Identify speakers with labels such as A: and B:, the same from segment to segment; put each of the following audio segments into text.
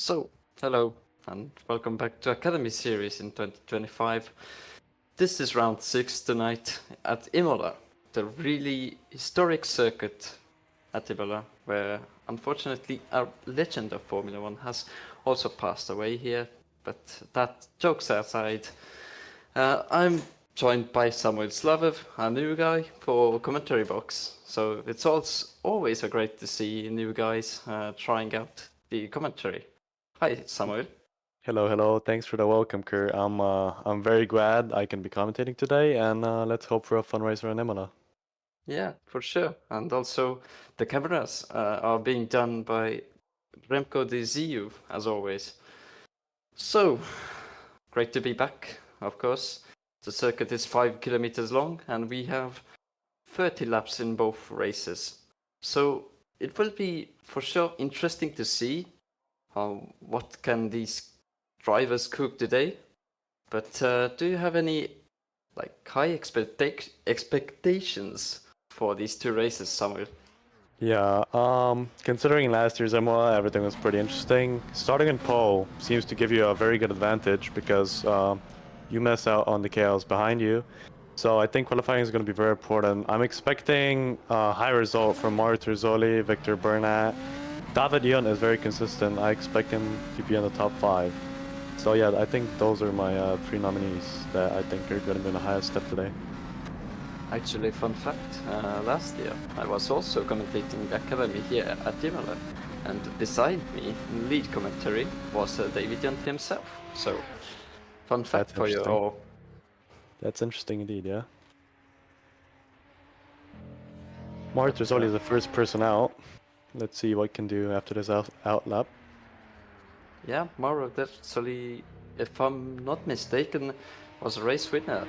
A: So, hello and welcome back to Academy Series in 2025. This is round 6 tonight at Imola, the really historic circuit at Imola, where unfortunately our legend of Formula 1 has also passed away here. But that jokes aside, I'm joined by Samuil Slavev, a new guy for commentary box. So it's always great to see new guys trying out the commentary. Hi, Samuel.
B: Hello. Thanks for the welcome, Kurt. I'm very glad I can be commentating today, and let's hope for a fun race around Imola.
A: Yeah, for sure. And also, the cameras are being done by Remco the Zeeuw, as always. So, great to be back, of course. The circuit is 5 kilometers long, and we have 30 laps in both races. So, it will be for sure interesting to see what can these drivers cook today. But do you have any high expectations for these two races, Samuel?
B: Yeah, considering last year's Imola, everything was pretty interesting. Starting in pole seems to give you a very good advantage because you miss out on the chaos behind you. So I think qualifying is going to be very important. I'm expecting a high result from Mario Terzoli, Victor Bernat. David Yon is very consistent. I expect him to be in the top 5. So yeah, I think those are my 3 nominees that I think are going to be in the highest step today.
A: Actually, fun fact, last year I was also commentating the Academy here at Imola, and beside me in lead commentary was David Yunt himself. So, fun fact
B: That's
A: for you
B: interesting.
A: all.
B: That's interesting indeed, yeah. Mario
A: But
B: Terzoli is the first person out. Let's see what can do after this out lap.
A: yeah, Mauro Derzoli, if I'm not mistaken, was a race winner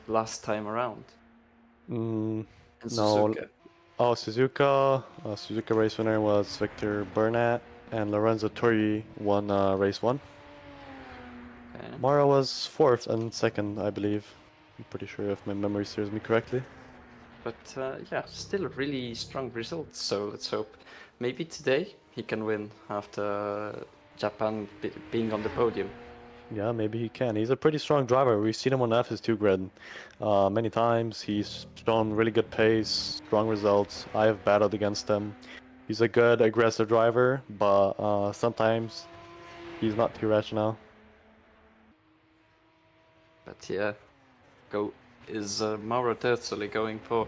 A: last time around
B: Mm,
A: in
B: no.
A: Suzuka.
B: Oh, Suzuka. Suzuka race winner was Victor Bernat, and Lorenzo Torri won race 1.
A: Okay.
B: Mara was 4th and 2nd, I believe. I'm pretty sure if my memory serves me correctly.
A: But yeah, still really strong results. So let's hope maybe today he can win after Japan being on the podium.
B: Yeah, maybe he can. He's a pretty strong driver. We've seen him on the FS2 grid many times. He's shown really good pace, strong results. I have battled against him. He's a good, aggressive driver, but sometimes he's not too rational.
A: But yeah, is Mauro Terzoli going for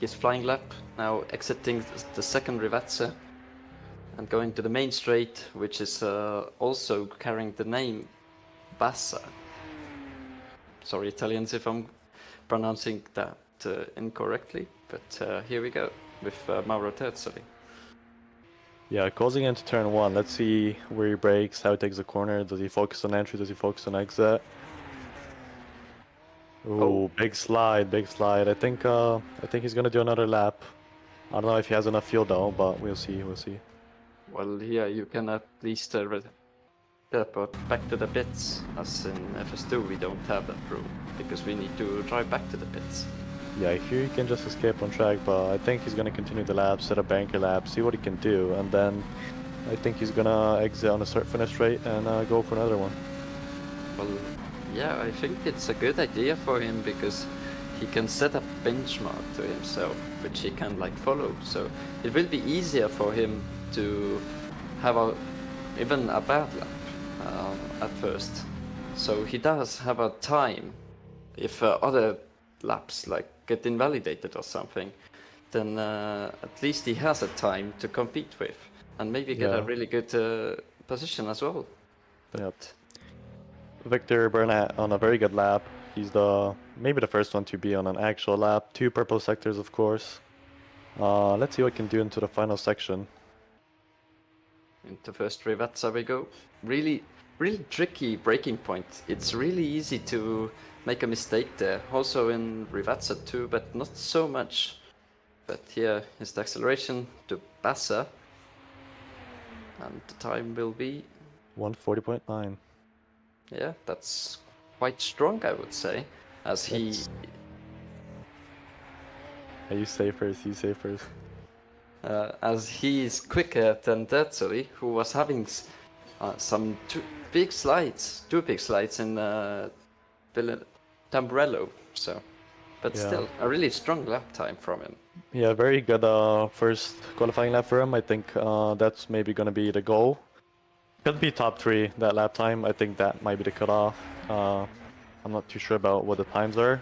A: his flying lap, now exiting the second Rivazza and going to the main straight, which is also carrying the name Bassa. Sorry, Italians, if I'm pronouncing that incorrectly, but here we go with Mauro Terzoli.
B: Yeah, closing into turn 1. Let's see where he brakes, how he takes the corner. Does he focus on entry? Does he focus on exit?
A: Oh,
B: Ooh, big slide, big slide. I think he's gonna do another lap. I don't know if he has enough fuel though, but we'll see.
A: well, yeah, you can at least teleport back to the pits, as in FS2 we don't have that rule, because we need to drive back to the pits.
B: Yeah, here he can just escape on track, but I think he's gonna continue the lap, set a banker lap, see what he can do, and then I think he's gonna exit on a start-finish straight and go for another one.
A: Well, yeah, I think it's a good idea for him because he can set a benchmark to himself, which he can follow. So it will be easier for him to have even a bad lap at first. So he does have a time. If other laps get invalidated or something, then at least he has a time to compete with and maybe get a
B: Yeah,
A: really good position as well. But
B: yep. Victor Bernat on a very good lap. He's maybe the first one to be on an actual lap. 2 purple sectors, of course. Let's see what he can do into the final section.
A: into first Rivazza we go. Really tricky braking point. It's really easy to make a mistake there. Also in Rivazza too, but not so much. But here is the acceleration to Bassa. And the time will be...
B: 140.9.
A: Yeah, that's quite strong, I would say. As he...
B: Yeah, you say first.
A: as he is quicker than Terzoli, who was having Some two big slides in Tamburello. So, but
B: Yeah.
A: still, a really strong lap time from him.
B: Yeah, very good first qualifying lap for him. I think that's maybe going to be the goal. Could be top 3 that lap time. I think that might be the cutoff. I'm not too sure about what the times are.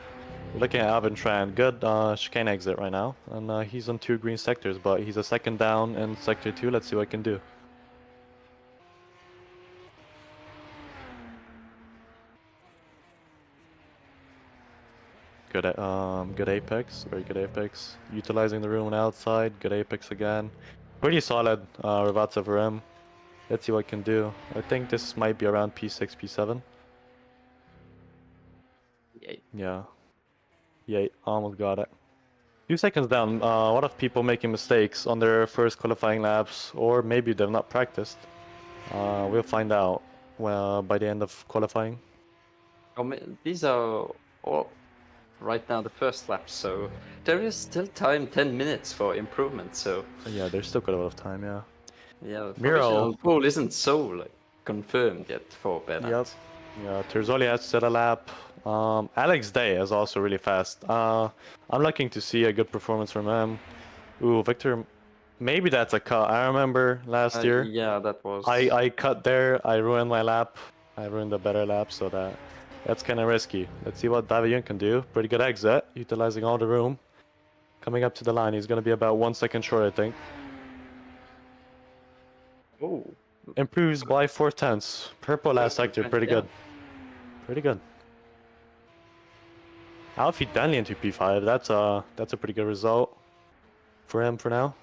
B: We're looking at Alvin Tran. Good chicane exit right now. And he's on 2 green sectors, but he's a second down in sector 2. Let's see what I can do. Good apex, very good apex. Utilizing the room on the outside, good apex again. Pretty solid Rivazza for him. Let's see what I can do. I think this might be around P6, P7. Yeah. Yeah, almost got it. 2 seconds down. A lot of people making mistakes on their first qualifying laps, or maybe they've not practiced. We'll find out by the end of qualifying.
A: These are all right now the first lap, so there is still time, 10 minutes for improvement. So
B: Yeah, there's still got a lot of time. Yeah.
A: yeah, the
B: Miro.
A: provisional pole isn't so like confirmed yet for Bernat.
B: Yep. Yeah, Terzoli has set a lap. Alex Day is also really fast. I'm looking to see a good performance from him. Ooh, Victor, maybe that's a cut. I remember last year.
A: Yeah, that was.
B: I cut there. I ruined my lap. I ruined a better lap, so that's kind of risky. Let's see what Davion can do. Pretty good exit, utilizing all the room. Coming up to the line, he's gonna be about 1 second short, I think.
A: Oh.
B: Improves by 4/10. Purple last sector, pretty good. Pretty good. Alfie Denley into P5. That's a pretty good result for him for now.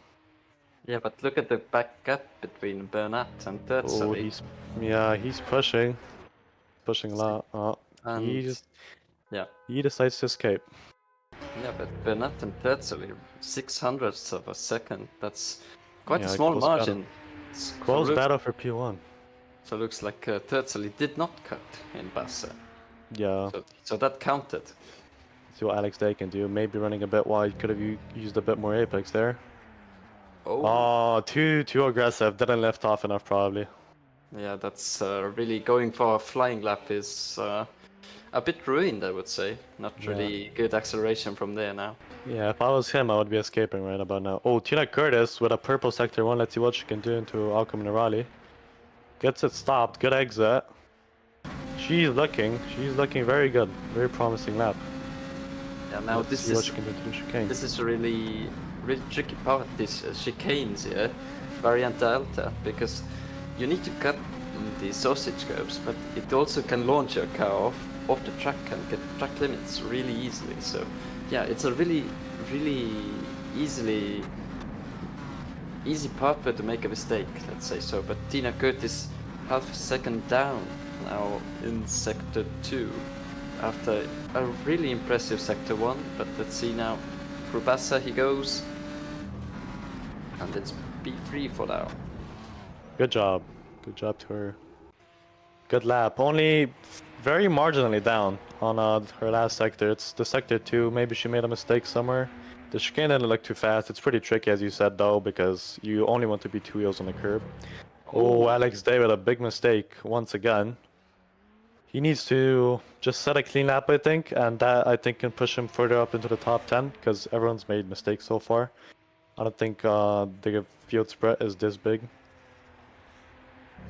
A: Yeah, but look at the back gap between Bernat and Terzoli.
B: Oh, he's pushing a lot. He decides to escape.
A: Yeah, but Bernat and Terzoli, 600ths of a second. That's quite a small margin.
B: Close battle for P1.
A: So looks like Terzoli did not cut in Bassa.
B: Yeah.
A: So that counted.
B: See what Alex Day can do. Maybe running a bit wide. Could have used a bit more apex there. Oh, too aggressive. Didn't lift off enough probably.
A: Yeah, that's really going for a flying lap is a bit ruined, I would say. Not really good acceleration from there now.
B: Yeah, if I was him, I would be escaping right about now. Oh, Tina Curtis with a purple sector 1. Let's see what she can do into Alcom Minerali. Gets it stopped. Good exit. She's looking very good. Very promising lap.
A: Yeah, now this is a really tricky part, this chicanes here, variant delta, because you need to cut the sausage curbs, but it also can launch your car off the track and get track limits really easily. So yeah, it's a really easy pathway to make a mistake, let's say so. But Tina Curtis half a second down now in sector 2 after a really impressive sector 1, but let's see now. Through Bassa he goes, and it's P3 for now.
B: Good job to her. Good lap. Only very marginally down on her last sector. It's the sector 2. Maybe she made a mistake somewhere. The chicane didn't look too fast. It's pretty tricky, as you said, though, because you only want to be 2 wheels on the curb. Oh, Alex Day with a big mistake once again. He needs to just set a clean lap, I think, and that, I think, can push him further up into the top 10, because everyone's made mistakes so far. I don't think the field spread is this big.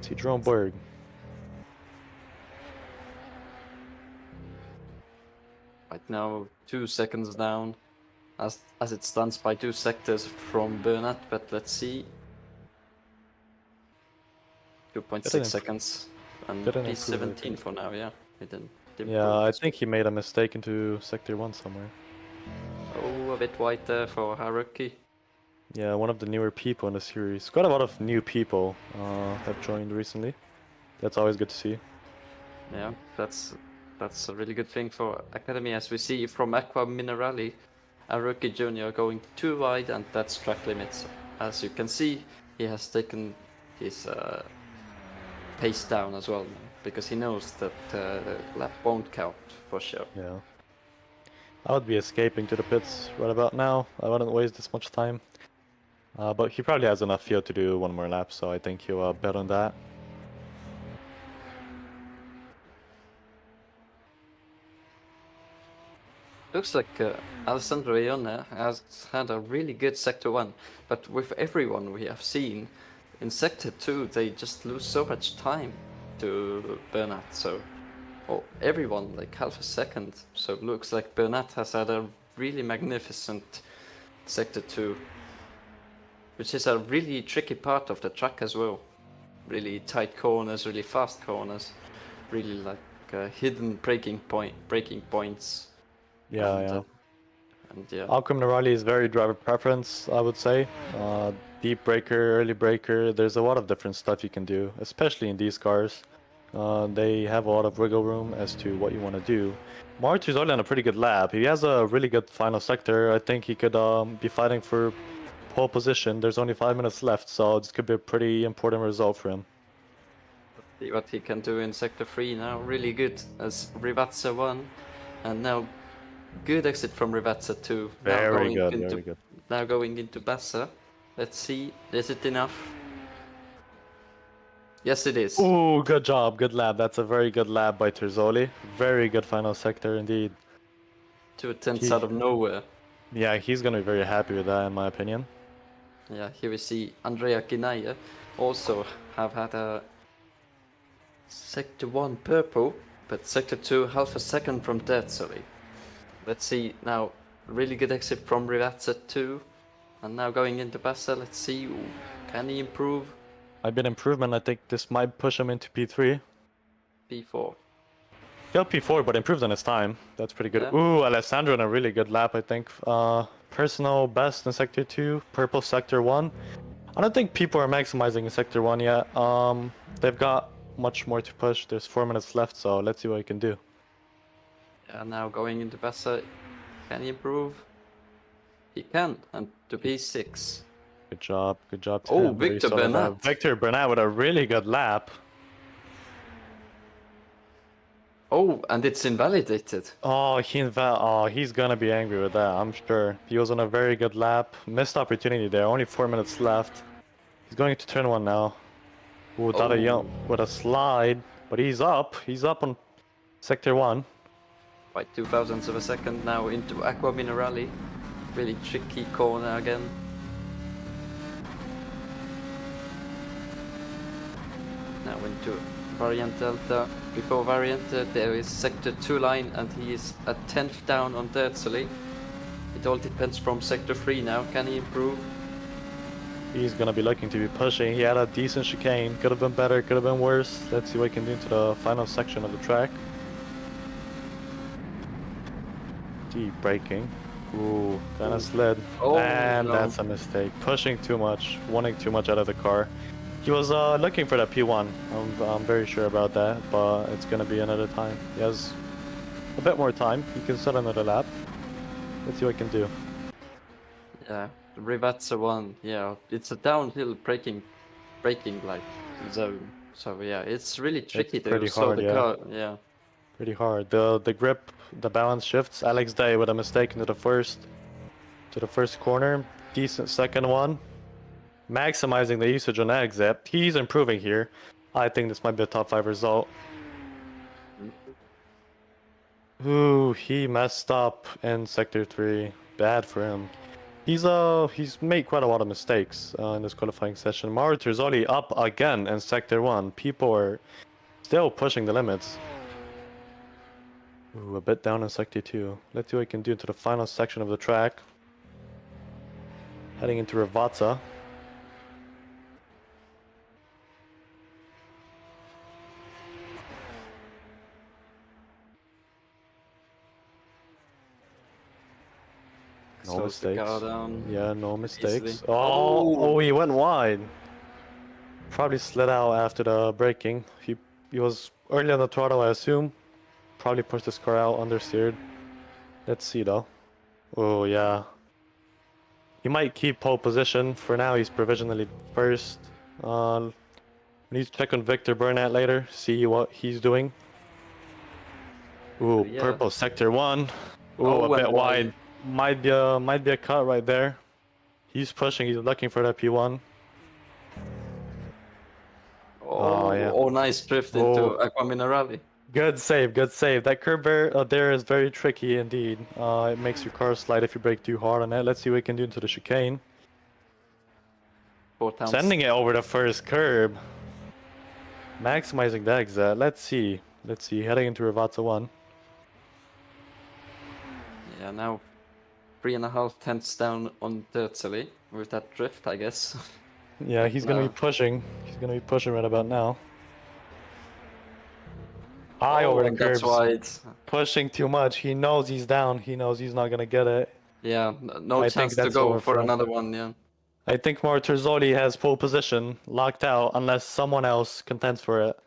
B: See Jerome Berg.
A: Right now, 2 seconds down, as it stands by 2 sectors from Bernat, but let's see. 2.6 seconds, and P17 for now, yeah. He didn't
B: yeah, I think he made a mistake into sector 1 somewhere.
A: Oh, a bit wide there for Haruki.
B: Yeah, one of the newer people in the series. Quite a lot of new people have joined recently. That's always good to see.
A: Yeah, that's a really good thing for Academy, as we see from Aqua Minerali, Haruki Jr. going too wide, and that's track limits. As you can see, he has taken his pace down as well, because he knows that the lap won't count for sure.
B: Yeah. I would be escaping to the pits right about now. I wouldn't waste this much time. But he probably has enough field to do one more lap, so I think he'll bet on that.
A: Looks like Alessandro Ione has had a really good Sector 1, but with everyone we have seen in Sector 2, they just lose so much time to Bernat, so... Oh, everyone, like half a second, so it looks like Bernat has had a really magnificent Sector 2, which is a really tricky part of the track as well. Really tight corners, really fast corners, really like hidden braking points.
B: Yeah,
A: and,
B: yeah.
A: And yeah.
B: Outcome in rally is very driver preference, I would say. Deep breaker, early breaker, there's a lot of different stuff you can do, especially in these cars. They have a lot of wiggle room as to what you want to do. Marty's only on a pretty good lap. He has a really good final sector. I think he could be fighting for pole position. There's only 5 minutes left, so this could be a pretty important result for him.
A: See what he can do in Sector 3 now. Really good as Rivazza 1, and now good exit from Rivazza 2.
B: Very good, very good.
A: Now going into Bassa. Let's see, is it enough? Yes, it is.
B: Ooh, good job, good lap. That's a very good lap by Terzoli. Very good final sector indeed.
A: 2 attempts out of nowhere.
B: Yeah, he's gonna be very happy with that, in my opinion.
A: Yeah, here we see Andrea Kinaia also have had a Sector 1 purple, but Sector 2 half a second from Terzoli. Let's see now, really good exit from Rivazza 2, and now going into Bassa. Let's see, can he improve?
B: Might be an improvement. I think this might push him into P3.
A: P4.
B: Still P4, but improved on his time. That's pretty good.
A: Yeah.
B: Ooh, Alessandro in a really good lap, I think. Personal best in Sector 2, purple Sector 1. I don't think people are maximizing in Sector 1 yet. They've got much more to push. There's 4 minutes left, so let's see what he can do.
A: Yeah, now going into Bassa, can he improve? He can, and to P6.
B: Good job to
A: Oh,
B: him. Very
A: Victor
B: solid lap.
A: Bernat.
B: Victor Bernat with a really good lap.
A: Oh, and it's invalidated.
B: Oh, he's gonna be angry with that, I'm sure. He was on a very good lap. Missed opportunity there, only 4 minutes left. He's going to turn 1 now. Ooh, Young with a slide, but he's up on Sector 1.
A: By 2,000ths of a second now into Aqua Minerali. Really tricky corner again. Now into Variant Delta. Before Variant, there is Sector 2 line, and he is a 10th down on Terzoli. It all depends from Sector 3 now. Can he improve?
B: He's gonna be looking to be pushing. He had a decent chicane. Could have been better, could have been worse. Let's see what he can do into the final section of the track. Deep braking. Ooh, kinda slid.
A: Oh,
B: and
A: no.
B: That's a mistake. Pushing too much, wanting too much out of the car. He was looking for that P1. I'm very sure about that, but it's gonna be another time. He has a bit more time. He can set another lap. Let's see what he can do.
A: Yeah, Rivazza 1. Yeah, it's a downhill braking like zone. So yeah, it's really tricky
B: It's pretty
A: to slow
B: hard,
A: the
B: yeah.
A: car. Yeah.
B: Pretty hard. The grip, the balance shifts. Alex Day with a mistake into the first corner. Decent second one. Maximizing the usage on exit. He's improving here. I think this might be a top 5 result. Ooh, he messed up in Sector 3. Bad for him. He's made quite a lot of mistakes in this qualifying session. Mauro Terzoli up again in Sector 1. People are still pushing the limits. Ooh, a bit down in Sector 2. Let's see what he can do into the final section of the track. Heading into Rivazza. No
A: Slows the car
B: mistakes.
A: down.
B: Yeah, no mistakes.
A: Easily.
B: Oh, he went wide. Probably slid out after the braking. He was early on the throttle, I assume. Probably pushed his car out, understeered. Let's see though. Oh yeah. He might keep pole position. For now, he's provisionally first. We need to check on Victor Bernat later, see what he's doing. Ooh,
A: Yeah.
B: purple Sector 1. Ooh,
A: Oh,
B: a bit
A: and
B: wide. Might be a cut right there. He's pushing. He's looking for that P1.
A: Oh,
B: yeah.
A: oh, nice drift into Aqua Minerali.
B: Good save, good save. That curb there is very tricky indeed. It makes your car slide if you brake too hard on it. Let's see what we can do into the chicane.
A: 4 times.
B: Sending it over the first curb. Maximizing the exit. Let's see. Let's see. Heading into Ravazza 1.
A: Yeah, now 3.5 tenths down on Tertseli with that drift, I guess.
B: Yeah, he's gonna
A: No.
B: be pushing. He's gonna be pushing right about now. High over the
A: and
B: curbs.
A: that's why it's...
B: Pushing too much. He knows he's down. He knows he's not gonna get it.
A: Yeah, no
B: I
A: chance
B: think
A: to
B: that's
A: go
B: over
A: for
B: for him.
A: another one, yeah.
B: I think Terzoli has pole position locked out unless someone else contends for it.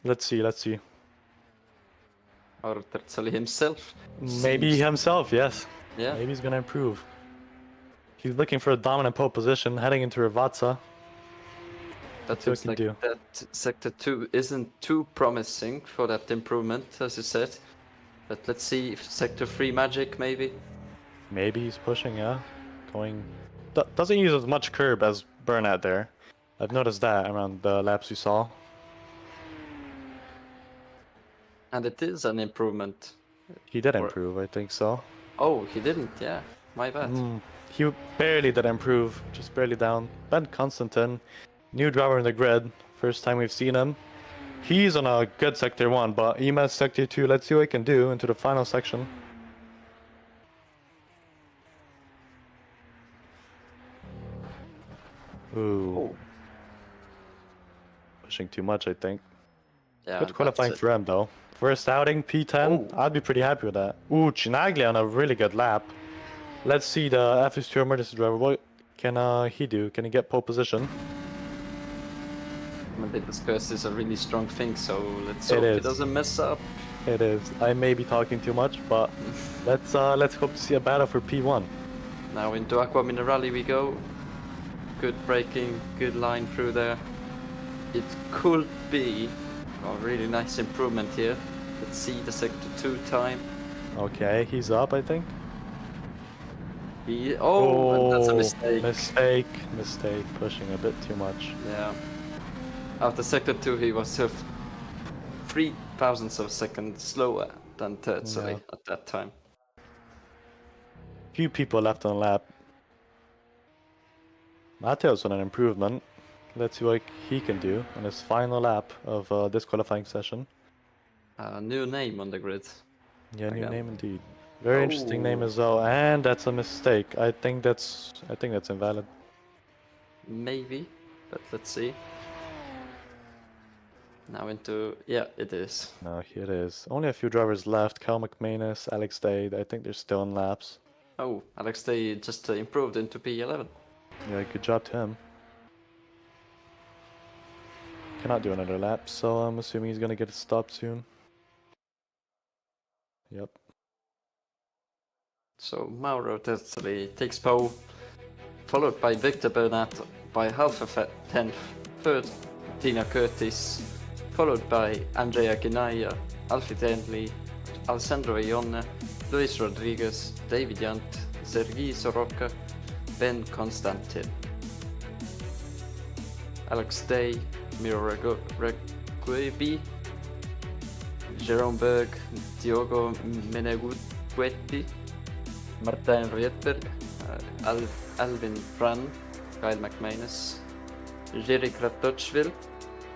B: Let's see, let's see.
A: Or Tertseli himself.
B: Maybe
A: seems-
B: himself, yes.
A: Yeah,
B: Maybe he's gonna improve. He's looking for a dominant pole position, heading into Ravazza.
A: that
B: see what
A: seems
B: he
A: like
B: can do.
A: that sector 2 isn't too promising for that improvement, as you said. But let's see if sector 3 magic, maybe.
B: Maybe he's pushing, yeah. Going... doesn't use as much curb as Burnett there. I've noticed that around the laps you saw.
A: And it is an improvement.
B: He did
A: Or-
B: improve, I think so.
A: Oh, he didn't, yeah. My bad.
B: He barely did improve, just barely down. Ben Constantin, new driver in the grid, first time we've seen him. He's on a good sector 1, but he missed sector 2. Let's see what he can do into the final section. Ooh,
A: Oh,
B: pushing too much, I think.
A: yeah.
B: Good qualifying
A: that's it.
B: for him, though. First outing, P10.
A: Oh.
B: I'd be pretty happy with that. Ooh, Chinaglia on a really good lap. Let's see the FS2 emergency driver. What can he do? Can he get pole position?
A: This curse is a really strong thing, so let's
B: It
A: hope he
B: is.
A: doesn't mess up.
B: It is. I may be talking too much, but let's hope to see a battle for P1.
A: Now into Aqua Minerali we go. Good braking, good line through there. It could be a really nice improvement here. Let's see the sector 2 time.
B: Okay, he's up, I think.
A: And that's a mistake.
B: Mistake. Pushing a bit too much.
A: Yeah. After sector 2 he was 3 thousandths of a second slower than Tertseli
B: Yeah.
A: at that time.
B: Few people left on lap. Matteo's on an improvement. Let's see what he can do on his final lap of this qualifying session.
A: New name on the grid.
B: Yeah, new
A: Again.
B: name indeed. Very interesting name
A: Oh.
B: as well, and that's a mistake. I think that's invalid.
A: Maybe, but let's see. Now into... yeah, it is.
B: No, here it is. Only a few drivers left. Cal McManus, Alex Day. I think they're still in laps.
A: Oh, Alex Day just improved into P11.
B: Yeah, good job to him. Cannot do another lap, so I'm assuming he's gonna get a stop soon. Yep.
A: So Mauro Tertseli takes pole, followed by Victor Bernat by half a tenth. Third, Tina Curtis, followed by Andrea Ginaya, Alfred Henley, Alessandro Ione, Luis Rodriguez, David Yant, Sergei Soroka, Ben Constantin. Alex Day, Miro Reguebi, Jerome Berg, Diogo Meneguetti, Martin Rietberg, Alvin Fran, Kyle McManus, Jerry Kratochville,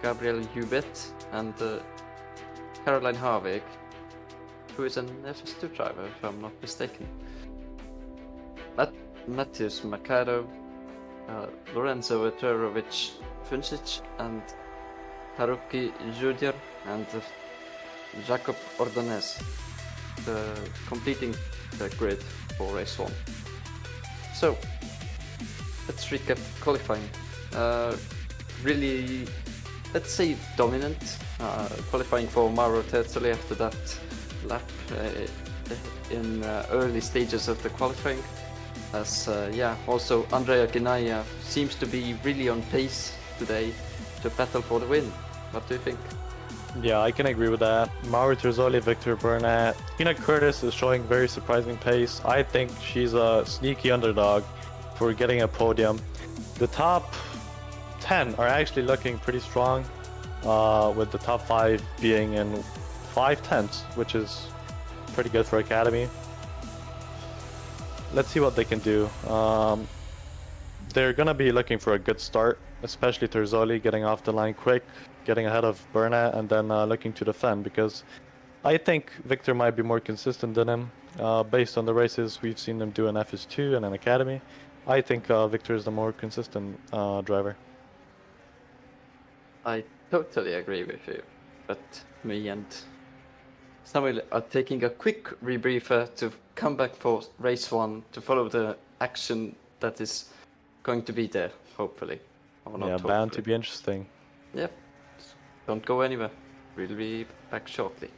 A: Gabriel Hubert, and Caroline Harvig, who is an FS2 driver, if I'm not mistaken. Matthias Macado, Lorenzo Veterovic Funcic, and Haruki Judier, and Jacob Ordonez, completing the grid for race 1. So, let's recap qualifying. Really, let's say dominant. Qualifying for Mauro Tertseli after that lap in early stages of the qualifying. As also Andrea Ginaya seems to be really on pace today to battle for the win. What do you think?
B: Yeah, I can agree with that. Mauro Terzoli, Victor Burnett. Tina Curtis is showing very surprising pace. I think she's a sneaky underdog for getting a podium. The top 10 are actually looking pretty strong, with the top 5 being in 5/10, which is pretty good for Academy. Let's see what they can do. They're gonna be looking for a good start, especially Terzoli getting off the line quick, getting ahead of Burnett, and then looking to defend, because I think Victor might be more consistent than him. Based on the races we've seen them do in FS2 and in Academy, I think Victor is the more consistent driver.
A: I totally agree with you, but me and Samuil are taking a quick rebriefer to come back for race 1 to follow the action that is going to be there, hopefully. Or not
B: Yeah,
A: hopefully.
B: bound to be interesting.
A: Yep. Don't go anywhere. We'll be back shortly.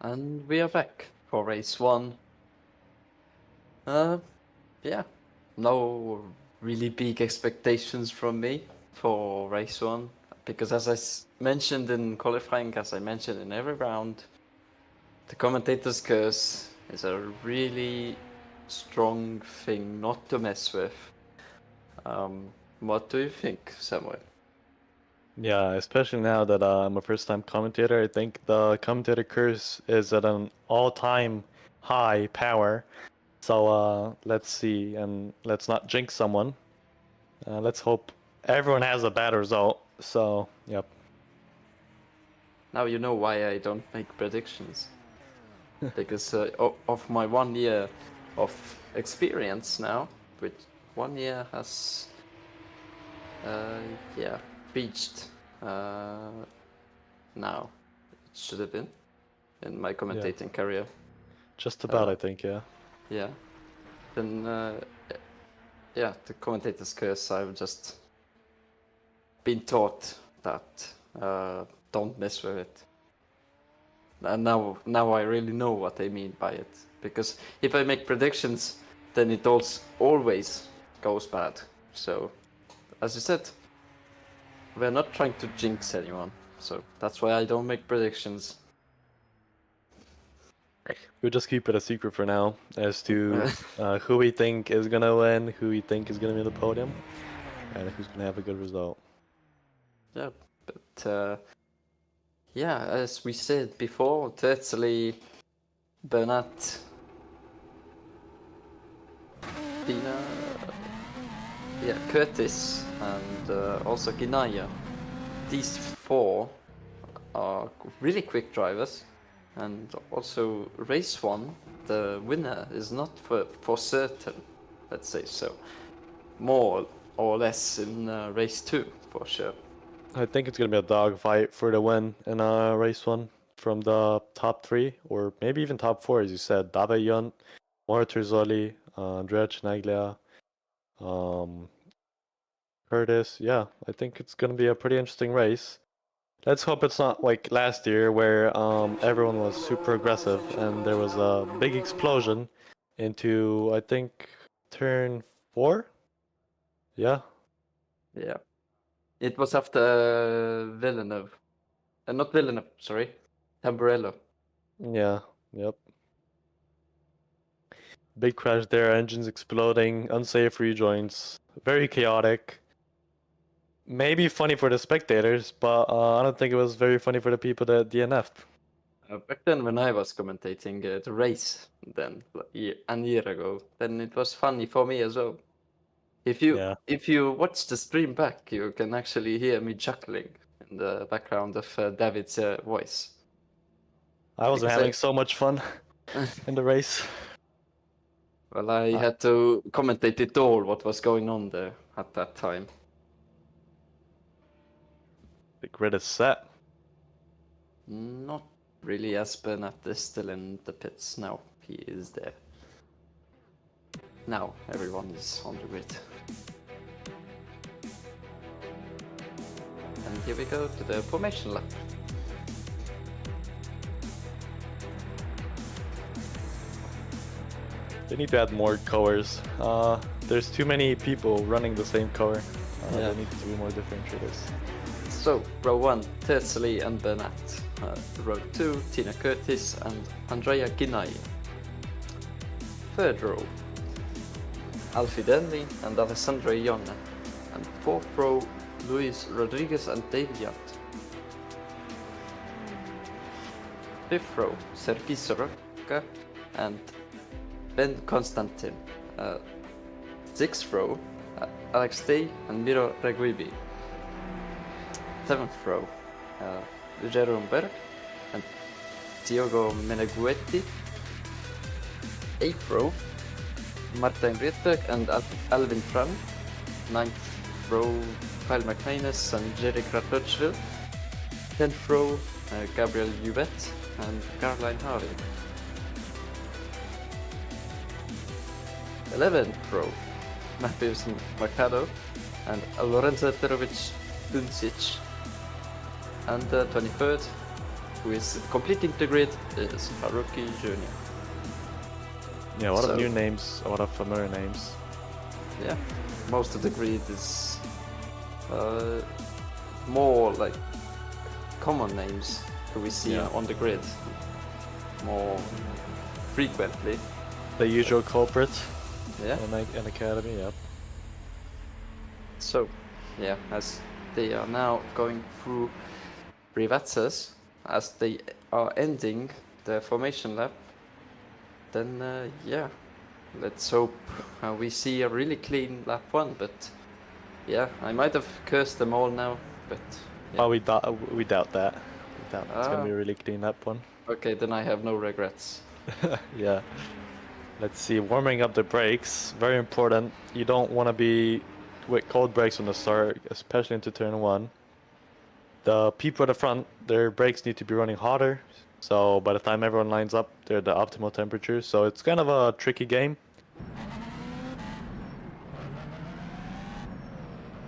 A: And we are back for race 1. Yeah, no really big expectations from me for race 1, because as I mentioned in qualifying, as I mentioned in every round, the commentator's curse is a really strong thing not to mess with. What do you think, Samuel?
B: Yeah, especially now that I'm a first-time commentator, I think the commentator curse is at an all-time high power. So let's see, and let's not jinx someone. Let's hope everyone has a bad result. So, yep.
A: Now you know why I don't make predictions. Because of my 1 year of experience now, which 1 year has reached now. It should have been in my commentating career.
B: Just about, I think, yeah.
A: Yeah. Then yeah, the commentator's curse, I've just been taught that don't mess with it. And now I really know what I mean by it. Because if I make predictions, then it always goes bad. So, as you said, we're not trying to jinx anyone. So that's why I don't make predictions.
B: We'll just keep it a secret for now as to who we think is gonna win, who we think is gonna be on the podium, and who's gonna have a good result.
A: Yeah, but yeah, as we said before, Tetzeli, Bernat, Dina, yeah, Curtis, and also Ginaya. These 4 are really quick drivers, and also race 1, the winner is not for certain, let's say so. More or less in race 2, for sure.
B: I think it's gonna be a dogfight for the win in race 1 from the top 3 or maybe even top 4, as you said. David Junt, Mauro Terzoli, Andrea Chinaglia, Curtis. Yeah, I think it's gonna be a pretty interesting race. Let's hope it's not like last year where everyone was super aggressive and there was a big explosion into, I think, turn 4? Yeah.
A: Yeah. It was after Villeneuve. Not Villeneuve, sorry. Tamburello.
B: Yeah, yep. Big crash there, engines exploding, unsafe rejoins, very chaotic. Maybe funny for the spectators, but I don't think it was very funny for the people that DNF'd.
A: Back then, when I was commentating the race, then a year ago, then it was funny for me as well. If you watch the stream back, you can actually hear me chuckling in the background of David's voice.
B: I wasn't having so much fun in the race.
A: Well, I had to commentate it all, what was going on there at that time.
B: The grid is set.
A: Not really, as Bernat is still in the pits now. He is there. Now everyone is on the grid. And here we go to the formation lap.
B: They need to add more colors. There's too many people running the same color. They need to be more differentiators.
A: So, row 1, Terzoli and Bernat. Row 2, Tina Curtis and Andrea Ginai. Third row, Alfie Denley and Alessandro Ione. And fourth row, Luis Rodriguez and Dave Junt. Fifth row, Sergei Soroka and Ben Konstantin. Sixth row, Alex Day and Miro Reguibi. Seventh row, Jerome Berg and Diogo Meneguetti. Eighth row, Martin Rietberg and Alvin Fram. Ninth row, Kyle McManus and Jerry Kratojville. 10th row, Gabriel Juvette and Caroline Harvey. 11th row, Matthews Mercado and Lorenzo Perovic Duncic. And the 23rd, who is completing the grid, is Haruki Jr.
B: Yeah, a lot of new names, a lot of familiar names.
A: Yeah, most of the grid is more like common names who we see on the grid more frequently.
B: The usual culprit.
A: Yeah.
B: An academy, yep.
A: So, yeah, as they are now going through Privatsas, as they are ending the formation lap, then yeah, let's hope we see a really clean lap 1. But yeah, I might have cursed them all now, but yeah.
B: Oh, we doubt that. We doubt it's gonna be a really clean lap 1.
A: Okay, then I have no regrets.
B: Yeah. Let's see, warming up the brakes, very important. You don't want to be with cold brakes from the start, especially into turn 1. The people at the front, their brakes need to be running hotter, so by the time everyone lines up, they're the optimal temperature, so it's kind of a tricky game.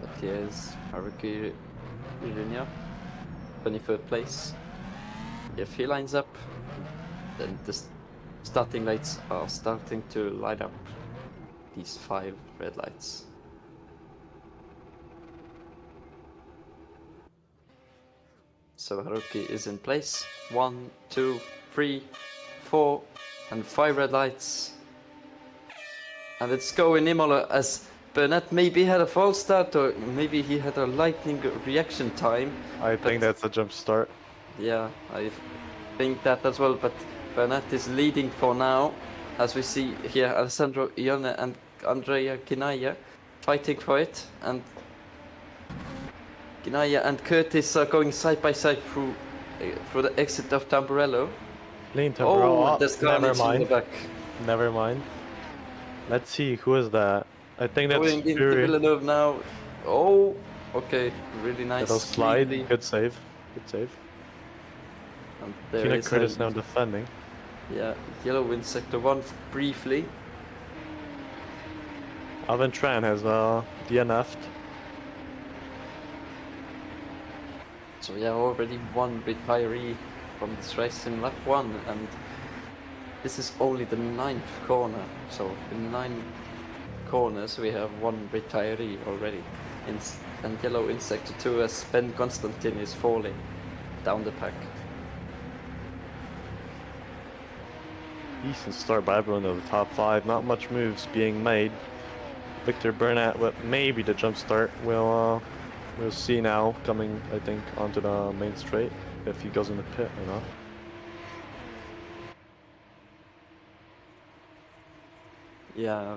A: But here's Haruki Jr., 23rd place. If he lines up, then the starting lights are starting to light up. These 5 red lights. So Haruki is in place. 1, 2, 3, 4, and 5 red lights. And it's going Imola as Burnett maybe had a false start, or maybe he had a lightning reaction time.
B: I think that's a jump start.
A: Yeah, I think that as well, but Burnett is leading for now. As we see here, Alessandro Ione and Andrea Ginaya fighting for it, and Ginaya and Curtis are going side by side through the exit of Tamburello.
B: Lean Tamburello.
A: Oh, there's carnage in the back.
B: Never mind. Let's see, who is that? I think that's
A: Going into
B: Fury.
A: Villeneuve now. Oh, Okay, really nice.
B: Little slide,
A: cleanly.
B: good save. Good save.
A: And there
B: Tina
A: is
B: Curtis
A: a
B: now defending.
A: yeah, yellow in sector 1 briefly.
B: Alvin Tran has DNF'd.
A: So yeah, already one retiree from this race in lap 1, and this is only the 9th corner. So in 9 corners we have one retiree already. And yellow in sector 2 as Ben Constantine is falling down the pack.
B: Decent start by everyone in the top 5. Not much moves being made. Victor Burnett with maybe the jump start. We'll see now coming, I think, onto the main straight if he goes in the pit or not.
A: Yeah,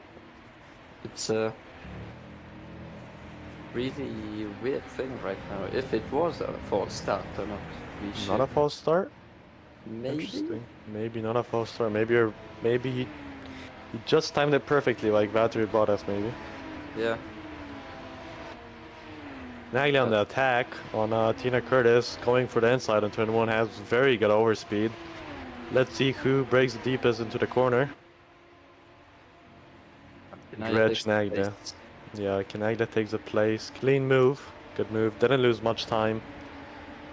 A: it's a really weird thing right now. If it was a false start or not, we should
B: Not a false start.
A: maybe.
B: Interesting. Maybe not a false start. Maybe he just timed it perfectly, like Valtteri Bottas maybe.
A: Yeah.
B: Nagli on the attack on Tina Curtis, going for the inside on turn 1, has very good overspeed. Let's see who breaks the deepest into the corner. Dredge Nagli. Yeah, Canaglia takes the place. Clean move. Good move. Didn't lose much time.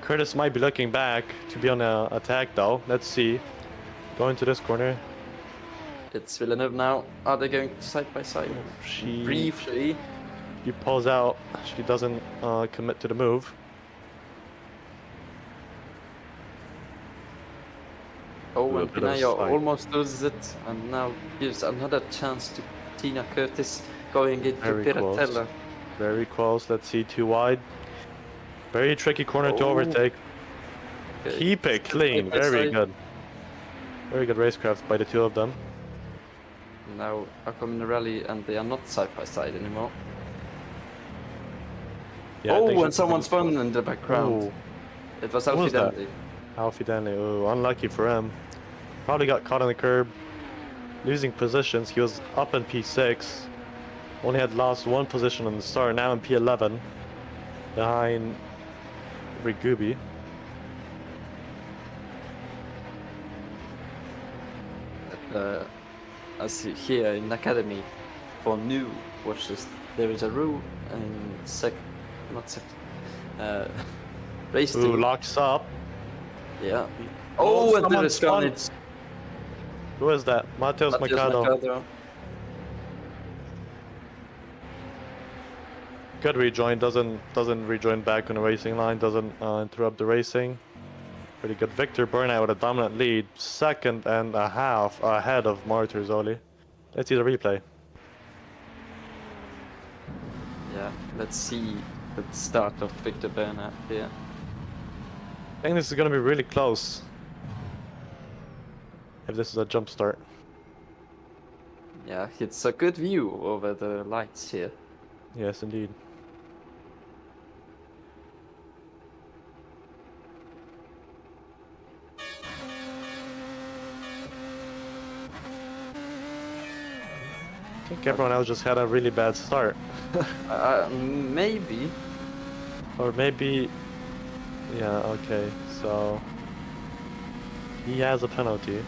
B: Curtis might be looking back to be on the attack though. Let's see. Going to this corner.
A: It's Villeneuve now. Are they going side by side? Briefly.
B: She pulls out. She doesn't commit to the move.
A: Oh, and Pinaya almost loses it, and now gives another chance to Tina Curtis going into Piratella.
B: Very close. Let's see, too wide. Very tricky corner to overtake. Okay. Keep it clean. Very good. Very good racecraft by the two of them.
A: Now I come in the rally, and they are not side by side anymore. Yeah, oh, and someone spun in the background.
B: Ooh.
A: It was Alfie Danley.
B: Alfie Danley. Oh, unlucky for him. Probably got caught on the curb. Losing positions. He was up in P6. Only had lost one position on the start. Now in P11. Behind Rigubi.
A: As here in Academy for new watches, there is a rule in race 2.
B: Ooh, locks up.
A: Yeah. Oh, and there is gone.
B: Who is that? Mateus Mercado. Good rejoin. Doesn't rejoin back on the racing line. Doesn't interrupt the racing. Pretty good. Victor Burnett with a dominant lead. 2.5 seconds ahead of Martyr Zoli. Let's see the replay.
A: Yeah, let's see the start of Victor Burnett here.
B: I think this is going to be really close. If this is a jump start.
A: Yeah, it's a good view over the lights here.
B: Yes, indeed. I think everyone else just had a really bad start.
A: Maybe.
B: Or maybe... Yeah, okay, so... He has a penalty.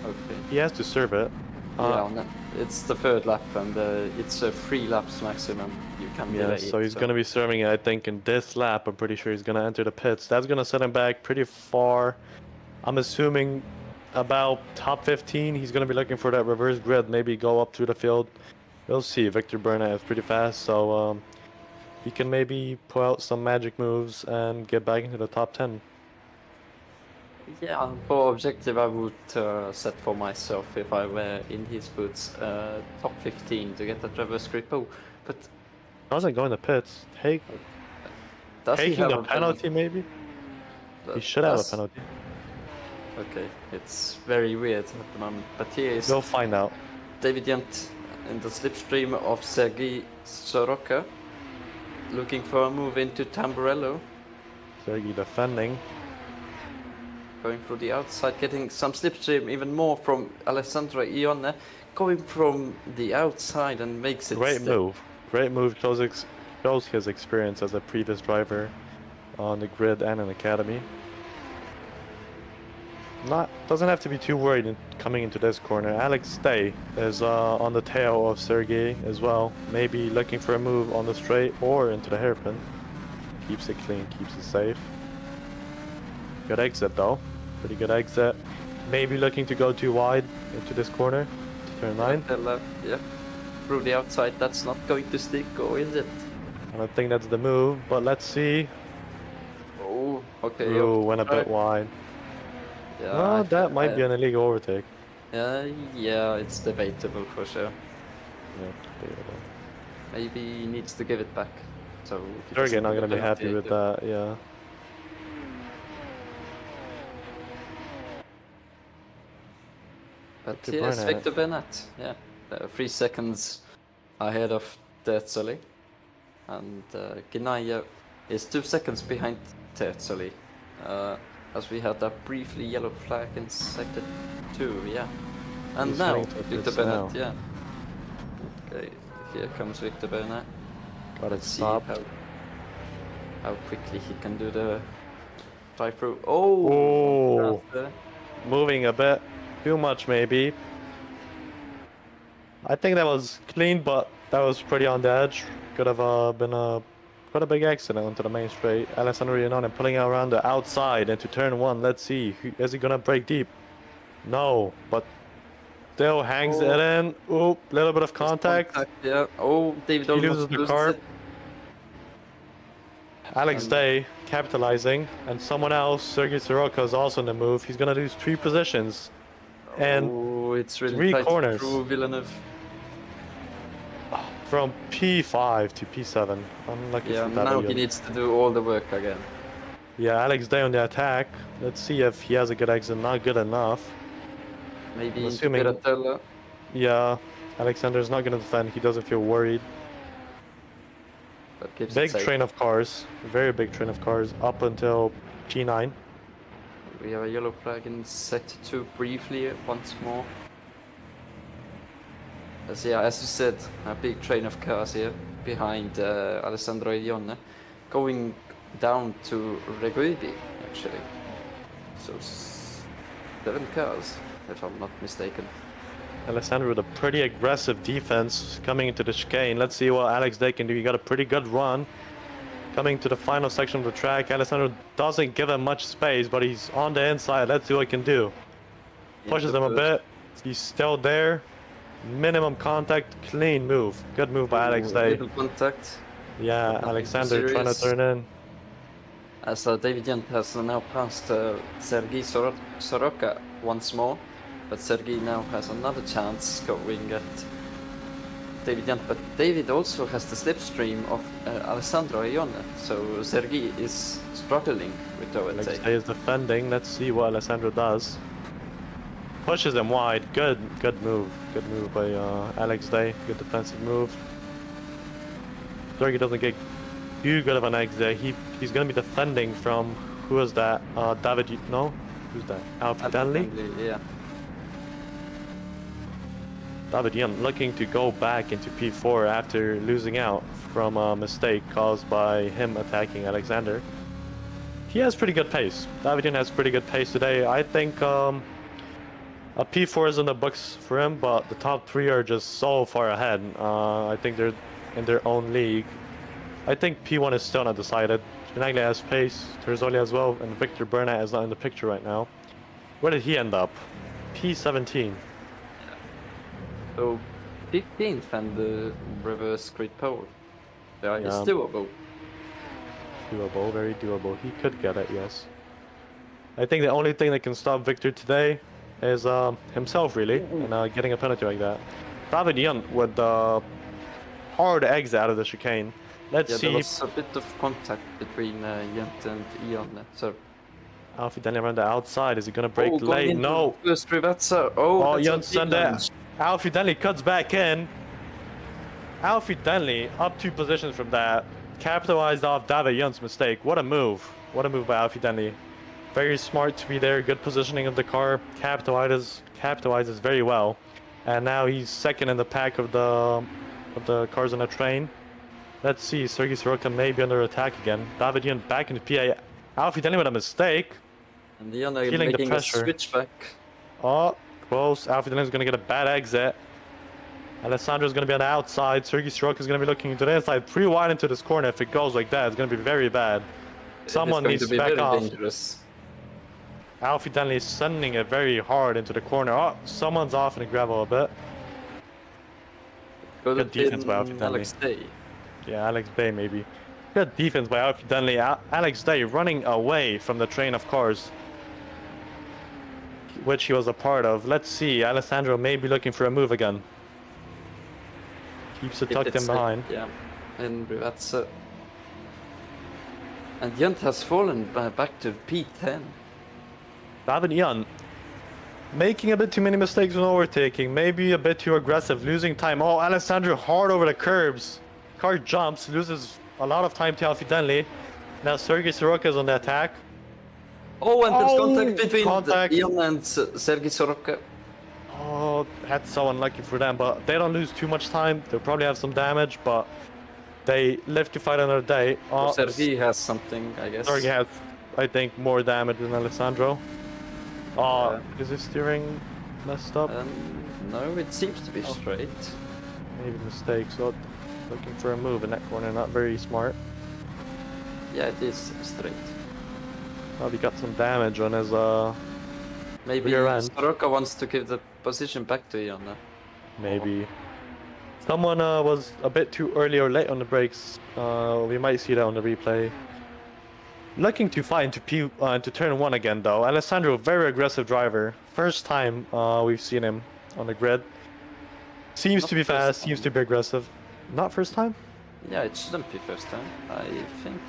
A: Okay.
B: He has to serve it.
A: Yeah, no, it's the 3rd lap, and it's a 3 laps maximum. You can delay it.
B: So he's going to be serving it, I think, in this lap. I'm pretty sure he's going to enter the pits. That's going to set him back pretty far. I'm assuming about top 15. He's going to be looking for that reverse grid, maybe go up through the field. We'll see. Victor Burnett is pretty fast, so he can maybe pull out some magic moves and get back into the top 10.
A: Yeah, for objective I would set for myself if I were in his boots top 15 to get that reverse grip. Oh, but
B: doesn't go in the pits. Taking a penalty maybe? He should have a penalty.
A: Okay, it's very weird at the moment, but here is...
B: We'll find out.
A: David Yent in the slipstream of Sergei Soroka, looking for a move into Tamburello.
B: Sergei defending.
A: Going through the outside, getting some slipstream, even more from Alessandro Ione, going from the outside and makes it...
B: Great move, closing shows his experience as a previous driver on the grid and in academy. Doesn't have to be too worried coming into this corner. Alex Day is on the tail of Sergey as well. Maybe looking for a move on the straight or into the hairpin. Keeps it clean, keeps it safe. Good exit though. Pretty good exit. Maybe looking to go too wide into this corner to turn 9.
A: Yeah. Through the outside, that's not going to stick, or is it?
B: I don't think that's the move, but let's see.
A: Oh, okay.
B: Ooh, went a bit wide.
A: Yeah,
B: Well, that might be an illegal overtake.
A: Yeah, it's debatable for sure.
B: Yeah, debatable.
A: Maybe he needs to give it back. So
B: Sergey not gonna be happy with that, yeah.
A: But yes, Victor Bennett, yeah. 3 seconds ahead of Terzoli. And Ginaya is 2 seconds behind Terzoli. As we had that briefly yellow flag in sector 2, yeah. And
B: He's
A: now,
B: to
A: Victor Bennett, yeah. Okay, here comes Victor Bennett.
B: Gotta
A: see
B: stop.
A: how quickly he can do the drive-through. Oh!
B: Oh! Moving a bit too much, maybe. I think that was clean, but that was pretty on the edge. Could have been quite a big accident onto the main straight. Alessandro Iannone pulling out around the outside into turn 1. Let's see. Is he gonna break deep? No, but still hangs it in. Oop, little bit of contact.
A: Yeah. Oh, David
B: he loses the car.
A: It.
B: Alex Day capitalizing, and someone else, Sergey Soroka, is also in the move. He's gonna lose 3 positions. And
A: it's really
B: 3
A: tight
B: corners.
A: Through Villeneuve.
B: From P5 to P7. Unlucky
A: yeah,
B: for that.
A: now he needs to do all the work again.
B: Yeah, Alex Day on the attack. Let's see if he has a good exit. Not good enough.
A: Maybe
B: assuming.
A: Piratella.
B: Yeah, Alexander's not gonna defend. He doesn't feel worried. Big train of cars. Very big train of cars up until G9.
A: We have a yellow flag in sector 2 briefly once more. As you said, a big train of cars here behind Alessandro Iannone, going down to Reguibi actually. So 7 cars, if I'm not mistaken.
B: Alessandro with a pretty aggressive defense coming into the chicane. Let's see what Alex Day can do. He got a pretty good run. Coming to the final section of the track, Alessandro doesn't give him much space, but he's on the inside. Let's see what he can do. Pushes him a bit. He's still there. Minimum contact, clean move. Good move by Alex Day.
A: Little contact.
B: Yeah, Alexander trying to turn in.
A: As David Jent has now passed Sergei Soroka once more, but Sergei now has another chance going at David Jent. But David also has the slipstream of Alessandro Iannone, so Sergei is struggling with the overtake.
B: Alex Day is defending. Let's see what Alessandro does. Pushes him wide. Good move. Good move by Alex Day. Good defensive move. Sergey doesn't get too good of an exit there. He's gonna be defending from, who was that? David, no? Who's that? Alfie Danley?
A: Yeah.
B: David Young looking to go back into P4 after losing out from a mistake caused by him attacking Alexander. He has pretty good pace. David Young has pretty good pace today. I think a P4 is in the books for him, but the top 3 are just so far ahead. I think they're in their own league. I think P1 is still not decided. Spinaglia has pace, Terzoli as well, and Victor Bernat is not in the picture right now. Where did he end up? P17.
A: So 15th and the reverse grid pole. Yeah, it's doable.
B: Doable, very doable. He could get it, yes. I think the only thing that can stop Victor today is himself, really, and getting a penalty like that. David Young with the hard exit out of the chicane. Let's see.
A: There was a bit of contact between Jent and Iannone. So
B: Alfie Danley around the outside. Is he gonna break late? No.
A: First reverser. Oh,
B: Jonsson there. Alfie Danley cuts back in. Alfie Danley up 2 positions from that. Capitalized off David Young's mistake. What a move. What a move by Alfie Danley. Very smart to be there. Good positioning of the car. Capitalizes very well. And now he's second in the pack of the cars on the train. Let's see, Sergei Soroka may be under attack again. David Ian back into PA. Alfie Denny with a mistake.
A: And Ian
B: Feeling the
A: making a
B: pressure.
A: switchback.
B: Oh, close. Alfie Denny is going to get a bad exit. Alessandro's going to be on the outside. Sergei Soroka is going to be looking into the inside. 3 wide into this corner. If it goes like that, it's going to be very bad. Someone needs to back
A: very
B: off.
A: dangerous.
B: Alfie Denley is sending it very hard into the corner. Oh, someone's off in the gravel a bit. Good defense by Alfie Denley.
A: Alex Day.
B: Yeah, Alex Day maybe. Good defense by Alfie Denley. Alex Day running away from the train of cars, which he was a part of. Let's see. Alessandro may be looking for a move again. Keeps it tucked in behind.
A: Yeah, and that's and Junt has fallen back to P10.
B: David Ian making a bit too many mistakes when overtaking, maybe a bit too aggressive, losing time. Oh, Alessandro hard over the curbs. Car jumps, loses a lot of time to Alfie Denley. Now Sergei Soroka is on the attack.
A: Oh, and there's contact between Ian and Sergei Soroka.
B: Oh, that's so unlucky for them, but they don't lose too much time. They'll probably have some damage, but they live to fight another day. Oh,
A: Sergei has something, I guess.
B: Sergei has, I think, more damage than Alessandro. Oh, is his steering messed up?
A: No, it seems to be straight.
B: Maybe mistake. So looking for a move in that corner, not very smart.
A: Yeah, it is straight.
B: Oh, he got some damage on his
A: maybe
B: rear end.
A: Soroka wants to give the position back to Ian.
B: Maybe. Someone was a bit too early or late on the brakes. We might see that on the replay. Looking to fight into turn 1 again though. Alessandro, very aggressive driver. First time we've seen him on the grid. Seems to be fast, seems to be aggressive. Not first time?
A: Yeah, it shouldn't be first time. I think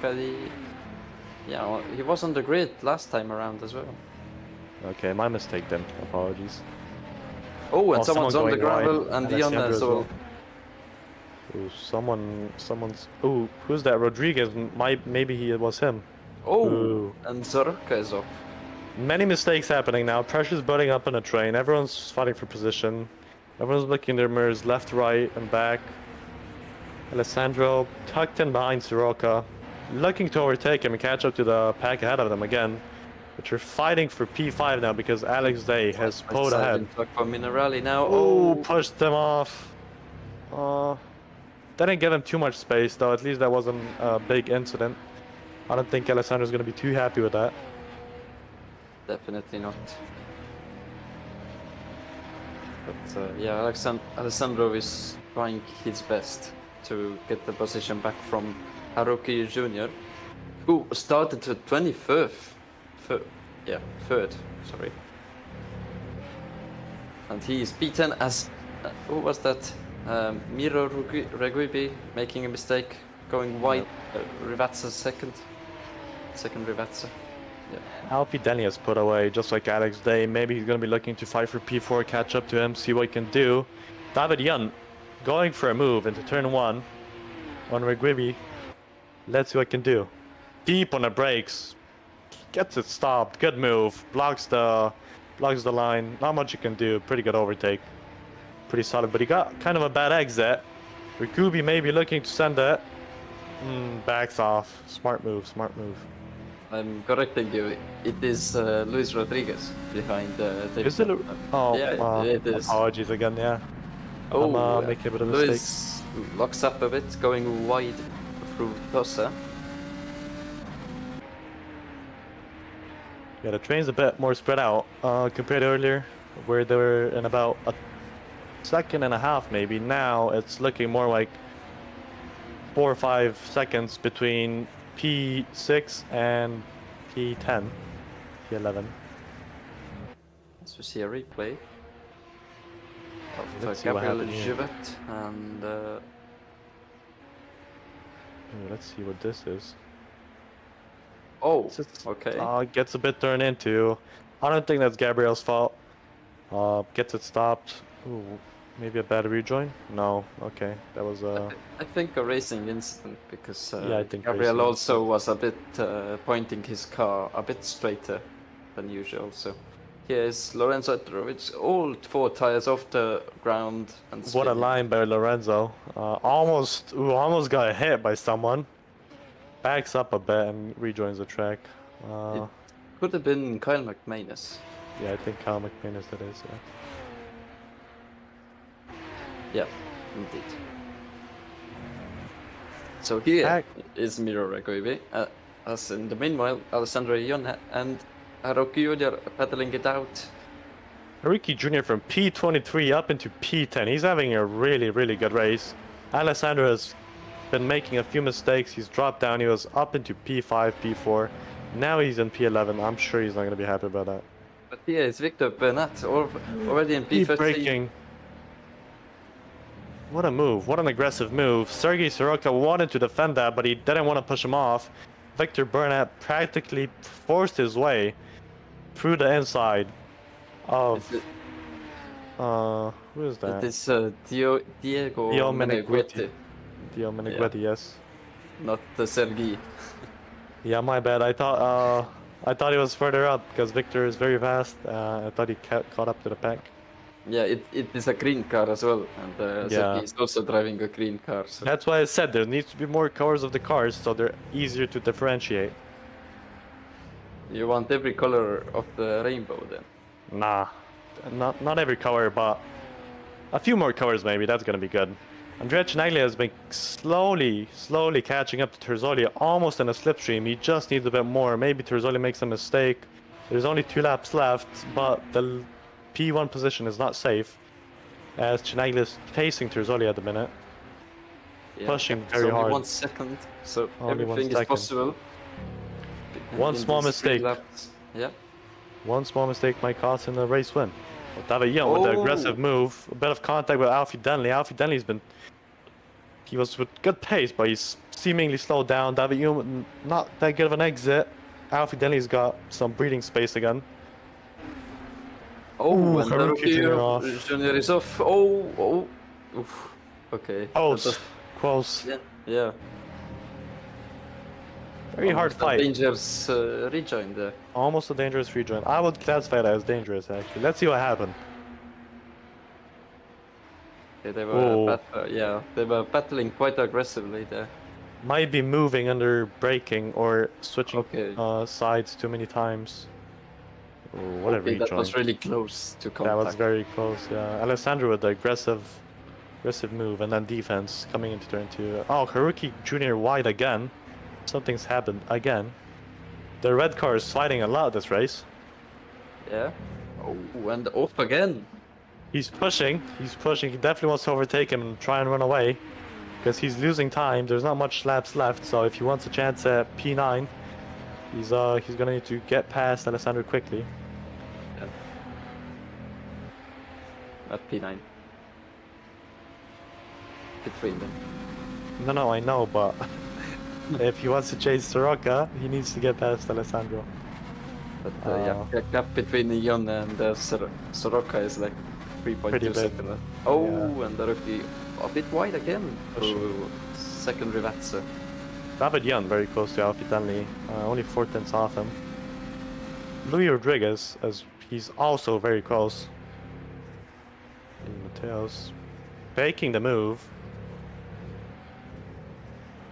A: yeah, he was on the grid last time around as well.
B: Okay, my mistake then. Apologies.
A: Oh, and someone's on the gravel
B: wide.
A: and Ian as well.
B: Ooh, someone's. Ooh, who's that? Rodriguez. Maybe it was him.
A: Oh,
B: Ooh.
A: and Soroka is off.
B: Many mistakes happening now. Pressure's building up on the train. Everyone's fighting for position. Everyone's looking in their mirrors, left, right, and back. Alessandro tucked in behind Soroka, looking to overtake him and catch up to the pack ahead of them again. But you're fighting for P5 now because Alex Day has pulled ahead.
A: For Minerali now.
B: Oh, pushed them off. Didn't give him too much space though. At least that wasn't a big incident. I don't think Alessandro's going to be too happy with that.
A: Definitely not. But yeah, Alessandro is trying his best to get the position back from Haruki Jr., who started to 23rd. Third, sorry. And he is beaten as, who was that? Miro Reguibi making a mistake, going wide. Rivazza second Rivazza. Yeah.
B: Alfie Denny has put away, just like Alex Day. Maybe he's going to be looking to fight for P4, catch up to him, see what he can do. David Yun going for a move into turn 1 on Reguibi. Let's see what he can do. Deep on the brakes. Gets it stopped. Good move. Blocks the line. Not much you can do. Pretty good overtake. Pretty solid, but he got kind of a bad exit. Reguibi may be looking to send it. Backs off. Smart move.
A: I'm correcting you. It is Luis Rodriguez behind the.
B: Is it? Oh,
A: yeah, it is.
B: Apologies again. Yeah.
A: Oh,
B: I'm making a bit of a mistake.
A: Luis locks up a bit, going wide through Tosa.
B: Yeah, the train's a bit more spread out compared to earlier, where they were in about a second and a half maybe. Now it's looking more like 4 or 5 seconds between P6 and P10, P11.
A: Let's see a replay of
B: Gabriel
A: Gabriel Givet and.
B: Let's see what this is.
A: Oh, okay.
B: Gets a bit turned into. I don't think that's Gabriel's fault. Gets it stopped. Ooh, maybe a bad rejoin? No, okay. That was
A: I think a racing incident because
B: yeah, I think
A: Gabriel also was a bit pointing his car a bit straighter than usual, so Here is Lorenzo Petrovic, all 4 tires off the ground and
B: What a
A: spinning.
B: line by Lorenzo. Almost got hit by someone. Backs up a bit and rejoins the track.
A: It could have been Kyle McManus.
B: Yeah, I think Kyle McManus that is.
A: Yeah, indeed. So here is Miro Rakoivi. As in the meanwhile, Alessandro Ione and Haruki Junior battling it out.
B: Haruki Jr. from P23 up into P10. He's having a really, really good race. Alessandro has been making a few mistakes. He's dropped down. He was up into P5, P4. Now he's in P11. I'm sure he's not going to be happy about that.
A: But here is Victor Bernat already in
B: Keep
A: P13.
B: braking. What a move. What an aggressive move. Sergei Soroka wanted to defend that, but he didn't want to push him off. Victor Bernat practically forced his way through the inside of... who is that?
A: It is Diego Meneghetti.
B: Diego Meneghetti, yes.
A: Not Sergei.
B: Yeah, my bad. I thought he was further up because Victor is very fast. I thought he caught up to the pack.
A: Yeah, it is a green car as well, and Sergei is also driving a green car. So.
B: That's why I said there needs to be more colors of the cars so they're easier to differentiate.
A: You want every color of the rainbow then?
B: Nah, not every color, but a few more colors maybe. That's gonna be good. Andrea Chinaglia has been slowly catching up to Terzoli, almost in a slipstream. He just needs a bit more. Maybe Terzoli makes a mistake. There's only 2 laps left, but the P1 position is not safe, as Chinaglia is chasing Terzoli at the minute.
A: Yeah,
B: pushing
A: it's
B: very
A: only
B: hard.
A: 1 second, so
B: Only 1
A: everything is
B: second.
A: possible.
B: One
A: in
B: small
A: these 3
B: mistake.
A: laps. Yeah.
B: One small mistake might cost him the race win. David Young with the aggressive move, a bit of contact with Alfie Denley. Alfie Denley's been... He was with good pace, but he's seemingly slowed down. David Young, not that good of an exit. Alfie Denley's got some breathing space again.
A: Oh, and
B: Haruki Junior off.
A: Junior is off. Oh. Oof. Okay.
B: Close. Close.
A: Yeah.
B: Very hard
A: Almost a
B: fight.
A: dangerous rejoin there.
B: Almost a dangerous rejoin. I would classify that as dangerous, actually. Let's see what happened.
A: Yeah, they were battling quite aggressively there.
B: Might be moving under braking or switching
A: Okay.
B: sides too many times. Oh, what a rejoin.
A: That was really close to contact.
B: That was very close, yeah. Alessandro with the aggressive move and then defense coming into turn 2. Oh, Haruki Jr. wide again. Something's happened again. The red car is sliding a lot this race.
A: Yeah. Oh, and off again.
B: He's pushing. He definitely wants to overtake him and try and run away. Because he's losing time. There's not much laps left, so if he wants a chance at P9, he's gonna need to get past Alessandro quickly.
A: Yeah. At P9. Between them.
B: No, I know, but if he wants to chase Soroka, he needs to get past Alessandro.
A: But the gap between Ion and Soroka is like 3.2 seconds. Oh,
B: Yeah.
A: and the rookie a bit wide again to second Rivazza.
B: David Young very close to Alfie Denley, only 4/10 off him. Louis Rodriguez, as he's also very close. And Mateos making the move.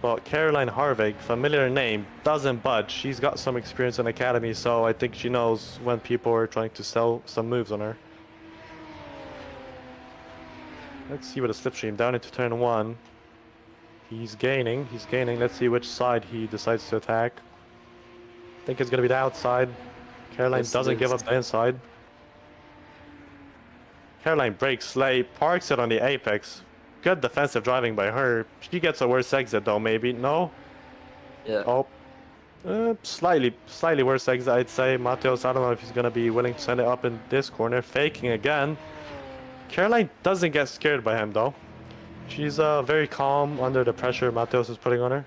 B: But Caroline Harvig, familiar name, doesn't budge. She's got some experience in academy, so I think she knows when people are trying to sell some moves on her. Let's see what a slipstream down into turn 1. He's gaining. Let's see which side he decides to attack. I think it's gonna be the outside. Caroline doesn't give up the inside. Caroline breaks late, parks it on the apex. Good defensive driving by her. She gets a worse exit though, maybe. No?
A: Yeah.
B: Oh. Slightly worse exit, I'd say. Mateos, I don't know if he's gonna be willing to send it up in this corner. Faking again. Caroline doesn't get scared by him though. She's very calm under the pressure Mateos is putting on her.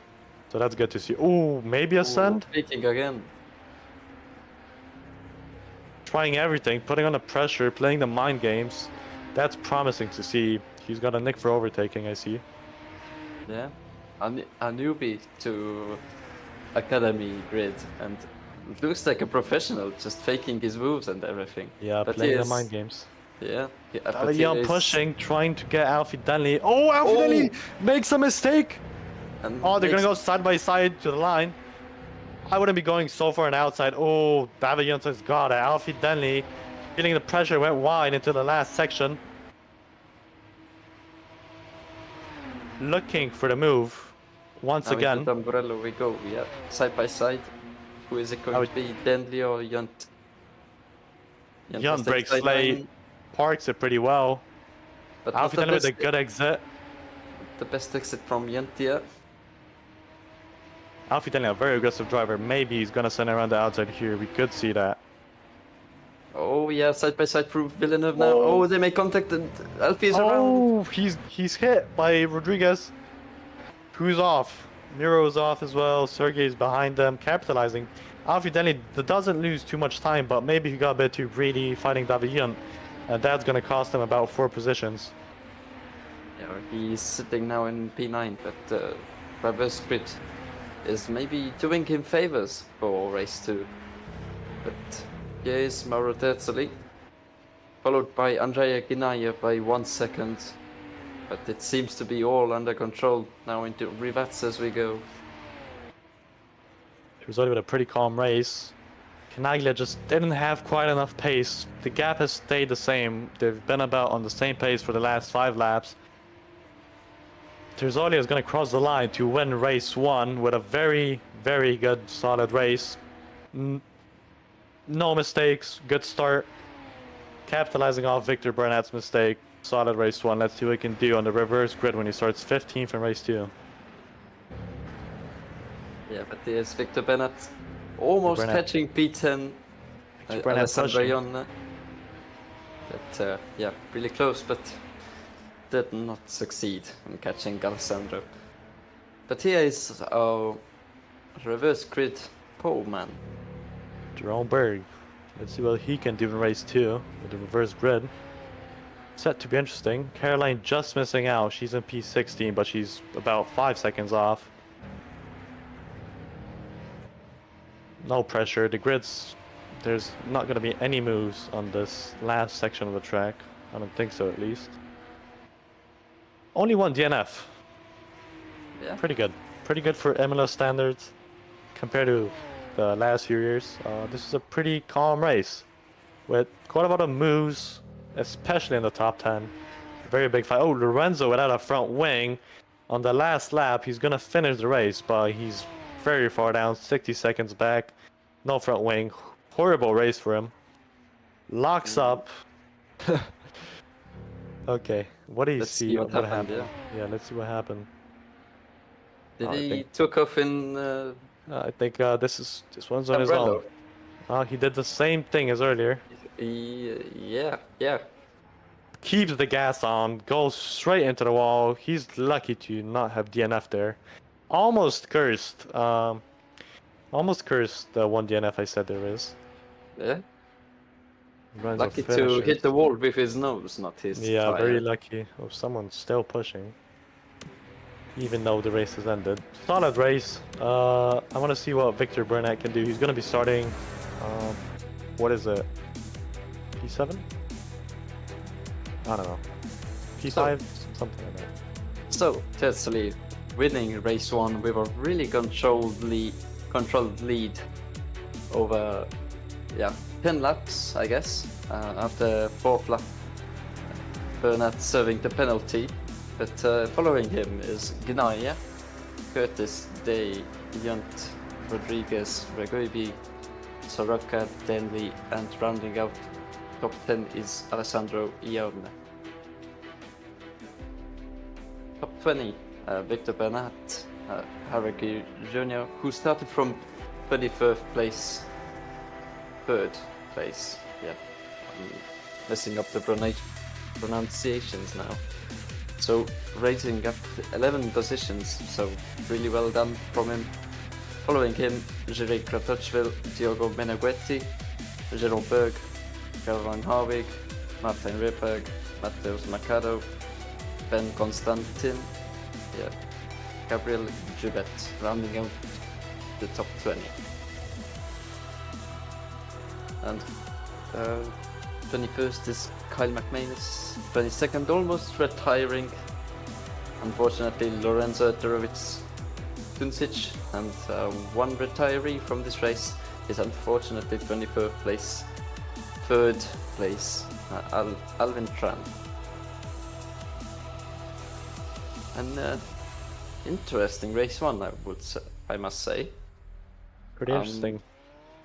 B: So that's good to see. Ooh, maybe a send?
A: Faking again.
B: Trying everything, putting on the pressure, playing the mind games. That's promising to see. He's got a nick for overtaking, I see.
A: Yeah. A newbie to Academy grid and looks like a professional, just faking his moves and everything.
B: Yeah,
A: But
B: playing
A: he
B: the
A: is-
B: mind games.
A: Yeah, but he
B: Davion
A: is-
B: pushing, trying to get Alfie Denley. Oh, Alfie
A: Oh!
B: Denley makes a mistake!
A: and
B: Oh, they're gonna
A: makes-
B: go side by side to the line. I wouldn't be going so far on the outside. Oh, Davion has got it. Alfie Denley, feeling the pressure, went wide into the last section. Looking for the move. Once
A: Now
B: again.
A: into Umbrella we go, yeah. Side by side. Who is it going to be? Denley or Junt?
B: Jan
A: was the
B: breaks
A: side
B: late,
A: line,
B: parks it pretty well.
A: but not
B: Alfie
A: the
B: Denley with a
A: best,
B: good exit.
A: the best exit from Junt, yeah.
B: Alfie Denley, a very aggressive driver. Maybe he's gonna send around the outside here. We could see that.
A: Oh yeah, side by side through Villeneuve now. Oh, they make contact and Alfie is around.
B: Oh, he's hit by Rodriguez. Who's off? Miro's off as well. Sergey's behind them, capitalizing. Alfie Denley doesn't lose too much time, but maybe he got a bit too greedy fighting Davion, and that's gonna cost him about 4 positions.
A: Yeah, he's sitting now in P9, but reverse grid is maybe doing him favors for race 2. But here's Mauro Terzoli, followed by Andrea Ginaya by 1 second. But it seems to be all under control now into Rivats as we go.
B: Rizzoli with a pretty calm race. Canaglia just didn't have quite enough pace. The gap has stayed the same. They've been about on the same pace for the last 5 laps. Terzoli is going to cross the line to win race 1 with a very, very good, solid race. No mistakes, good start. Capitalizing off Victor Burnett's mistake. Solid race 1. Let's see what he can do on the reverse grid when he starts 15th in race 2.
A: Yeah, but there's Victor Bennett almost
B: Burnett.
A: catching P10.
B: Burnett
A: Alessandro
B: pushing.
A: Ionna. But yeah, really close, but did not succeed in catching Alessandro. But here is our reverse grid pole man.
B: Jerome Berg. Let's see what he can do in race 2 with the reverse grid. Set to be interesting. Caroline just missing out. She's in P16, but she's about 5 seconds off. No pressure. The grids, there's not going to be any moves on this last section of the track. I don't think so, at least. Only 1 DNF.
A: Yeah.
B: Pretty good. Pretty good for Imola standards compared to the last few years. This is a pretty calm race with quite a lot of moves, especially in the top 10. Very big fight. Oh, Lorenzo without a front wing. On the last lap, he's going to finish the race, but he's very far down, 60 seconds back. No front wing. Horrible race for him. Locks up. Okay, what do you
A: Let's
B: see?
A: see what happened,
B: Yeah, let's see what happened.
A: Did
B: I
A: he
B: think-
A: took off in
B: I think this one's on his
A: Umbrella?
B: own. He did the same thing as earlier.
A: Yeah, yeah.
B: Keeps the gas on, goes straight into the wall. He's lucky to not have DNF there. Almost cursed. Almost cursed the 1 DNF I said there is.
A: Yeah.
B: Lorenzo
A: Lucky to
B: finishes.
A: hit the wall with his nose, not his
B: Yeah,
A: tire.
B: very lucky. Oh, someone's still pushing. Even though the race has ended. Solid race. I want to see what Victor Burnett can do. He's going to be starting, what is it? P7? I don't know. P5? Something like that.
A: So, Terzoli winning race 1 with a really controlled lead over, 10 laps, I guess, after 4th lap. Burnett serving the penalty, but following him is Gnaya, Curtis, Day, Yunt, Rodriguez, Regoibi, Soroka, Denley, and rounding out top 10 is Alessandro Ione. Top 20, Victor Bernat, Haraki Jr., who started from 21st place, 3rd place. Yeah, I'm messing up the pronunciations now. So raising up 11 positions, so really well done from him. Following him, Jiri Kratochvil, Diogo Meneghetti, Jerome Berg, Caroline Harwig, Martin Rieberg, Mateusz Mercado, Ben Constantin, Gabriel Jubet, rounding out the top 20. And 21st is Kyle McManus. 22nd almost retiring. Unfortunately, Lorenzo Dorovic Tunsic, and one retiree from this race is unfortunately 23rd place. Third place, Alvin Tran. And interesting race one, I must say.
B: Pretty interesting.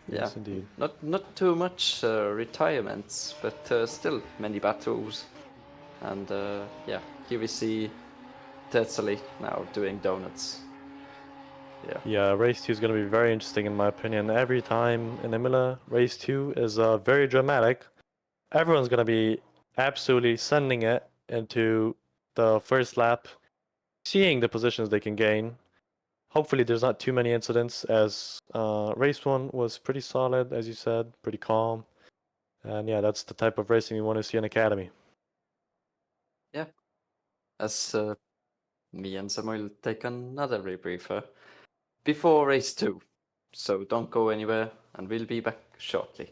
B: Yes,
A: Yeah,
B: indeed.
A: not too much retirements, but still many battles. And yeah, here we see Tetzali now doing donuts.
B: Yeah, race 2 is going to be very interesting in my opinion. Every time in Imola, race 2 is very dramatic. Everyone's going to be absolutely sending it into the first lap, seeing the positions they can gain. Hopefully there's not too many incidents, as race 1 was pretty solid, as you said, pretty calm. And yeah, that's the type of racing we want to see in Academy.
A: Yeah, as me and Samuil take another rebriefer before race 2. So don't go anywhere, and we'll be back shortly.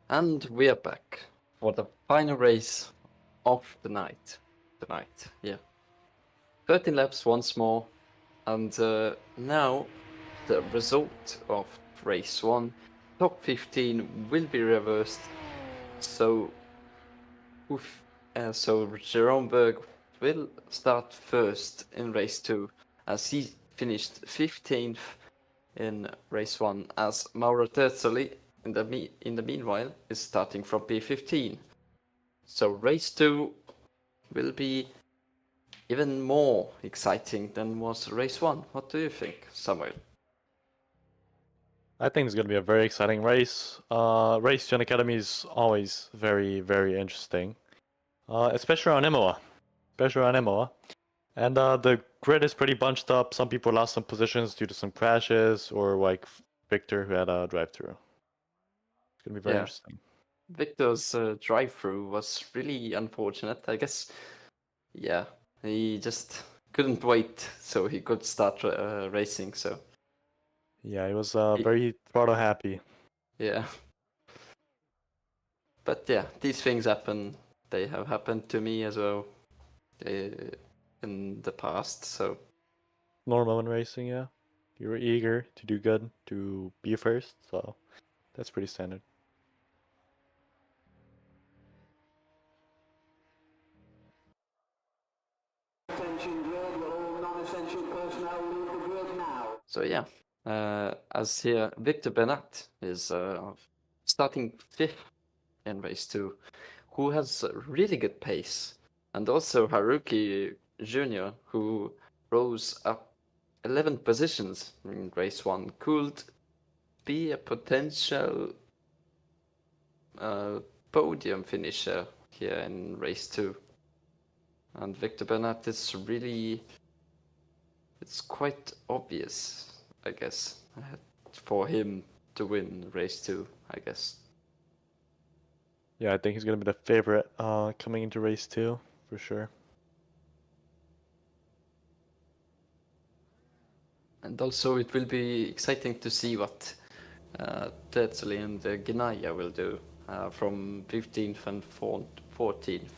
A: And we are back for the final race of the night. Yeah. 13 laps once more, and now the result of race 1, top 15 will be reversed. So, Jerome Berg will start first in race 2, as he finished 15th in race 1, as Mauro Terzoli in the meanwhile is starting from P15. So race 2 will be even more exciting than was race 1. What do you think, Samuil?
B: I think it's going to be a very exciting race. Race 2 Academy is always very, very interesting, especially on Imola. And the grid is pretty bunched up. Some people lost some positions due to some crashes, or like Victor, who had a drive-through. It's going to be very interesting.
A: Victor's drive-through was really unfortunate. I guess, yeah, he just couldn't wait, so he could start racing. So
B: yeah, he was very throttle happy.
A: Yeah, but yeah, these things happen. They have happened to me as well in the past. So
B: normal in racing, yeah. You were eager to do good, to be first, so that's pretty standard.
A: So yeah, as here, Victor Bernat is starting 5th in race 2, who has a really good pace, and also Haruki Jr., who rose up 11 positions in race 1, could be a potential podium finisher here in race 2. And Victor Bernat is really, it's quite obvious, I guess, for him to win race 2, I guess.
B: Yeah, I think he's going to be the favorite coming into race 2, for sure.
A: And also it will be exciting to see what Terzoli and Gnaya will do from 15th and 14th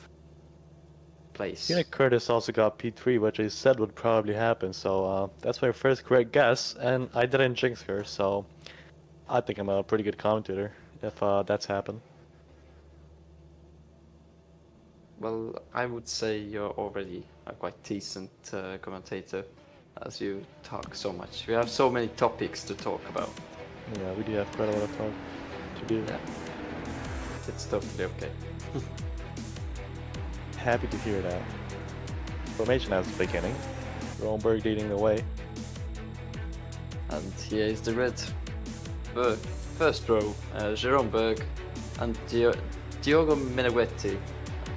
A: place.
B: Yeah, Curtis also got P3, which I said would probably happen, so that's my first correct guess, and I didn't jinx her, so I think I'm a pretty good commentator if that's happened.
A: Well, I would say you're already a quite decent commentator, as you talk so much. We have so many topics to talk about.
B: Yeah, we do have quite a lot of talk to do.
A: Yeah, it's totally okay.
B: Happy to hear that. Formation has the beginning. Rohenberg leading the way.
A: And here is the red. First row, Jerome Berg and Diogo Meneghetti.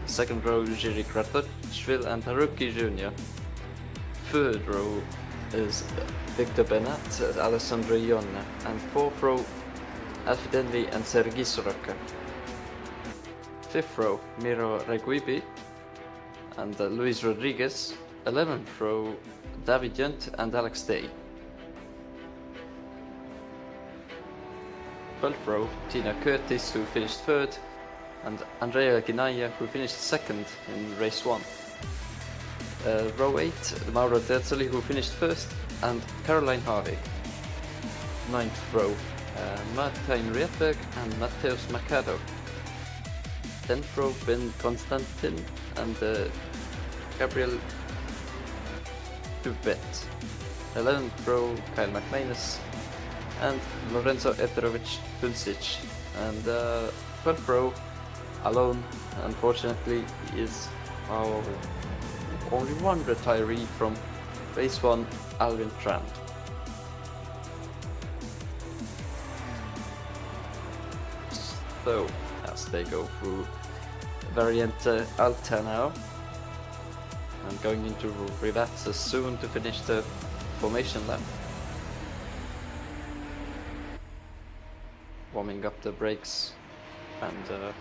A: Second row, Jiri Kratochvil and Haruki Jr. Third row is Victor Bernat, Alessandro Ionna. And fourth row, Alfred Envy and Sergi Soroka. Fifth row, Miro Reguibi and Luis Rodriguez. 11th row, David Junt and Alex Day. 12th row, Tina Curtis, who finished third, and Andrea Ginaya, who finished second in race 1. Row 8, Mauro Terzoli, who finished first, and Caroline Harvey. 9th row, Martin Rietberg and Mateusz Mercado. 10th row, Ben Constantin and Gabriel Dubet. 11th row, Kyle McManus and Lorenzo Eterovic Tunsic. And 12th row, alone, unfortunately, is our only one retiree from race 1, Alvin Tran. So, as they go through variant Alta now, and going into Rivazza soon to finish the formation lap. Warming up the brakes and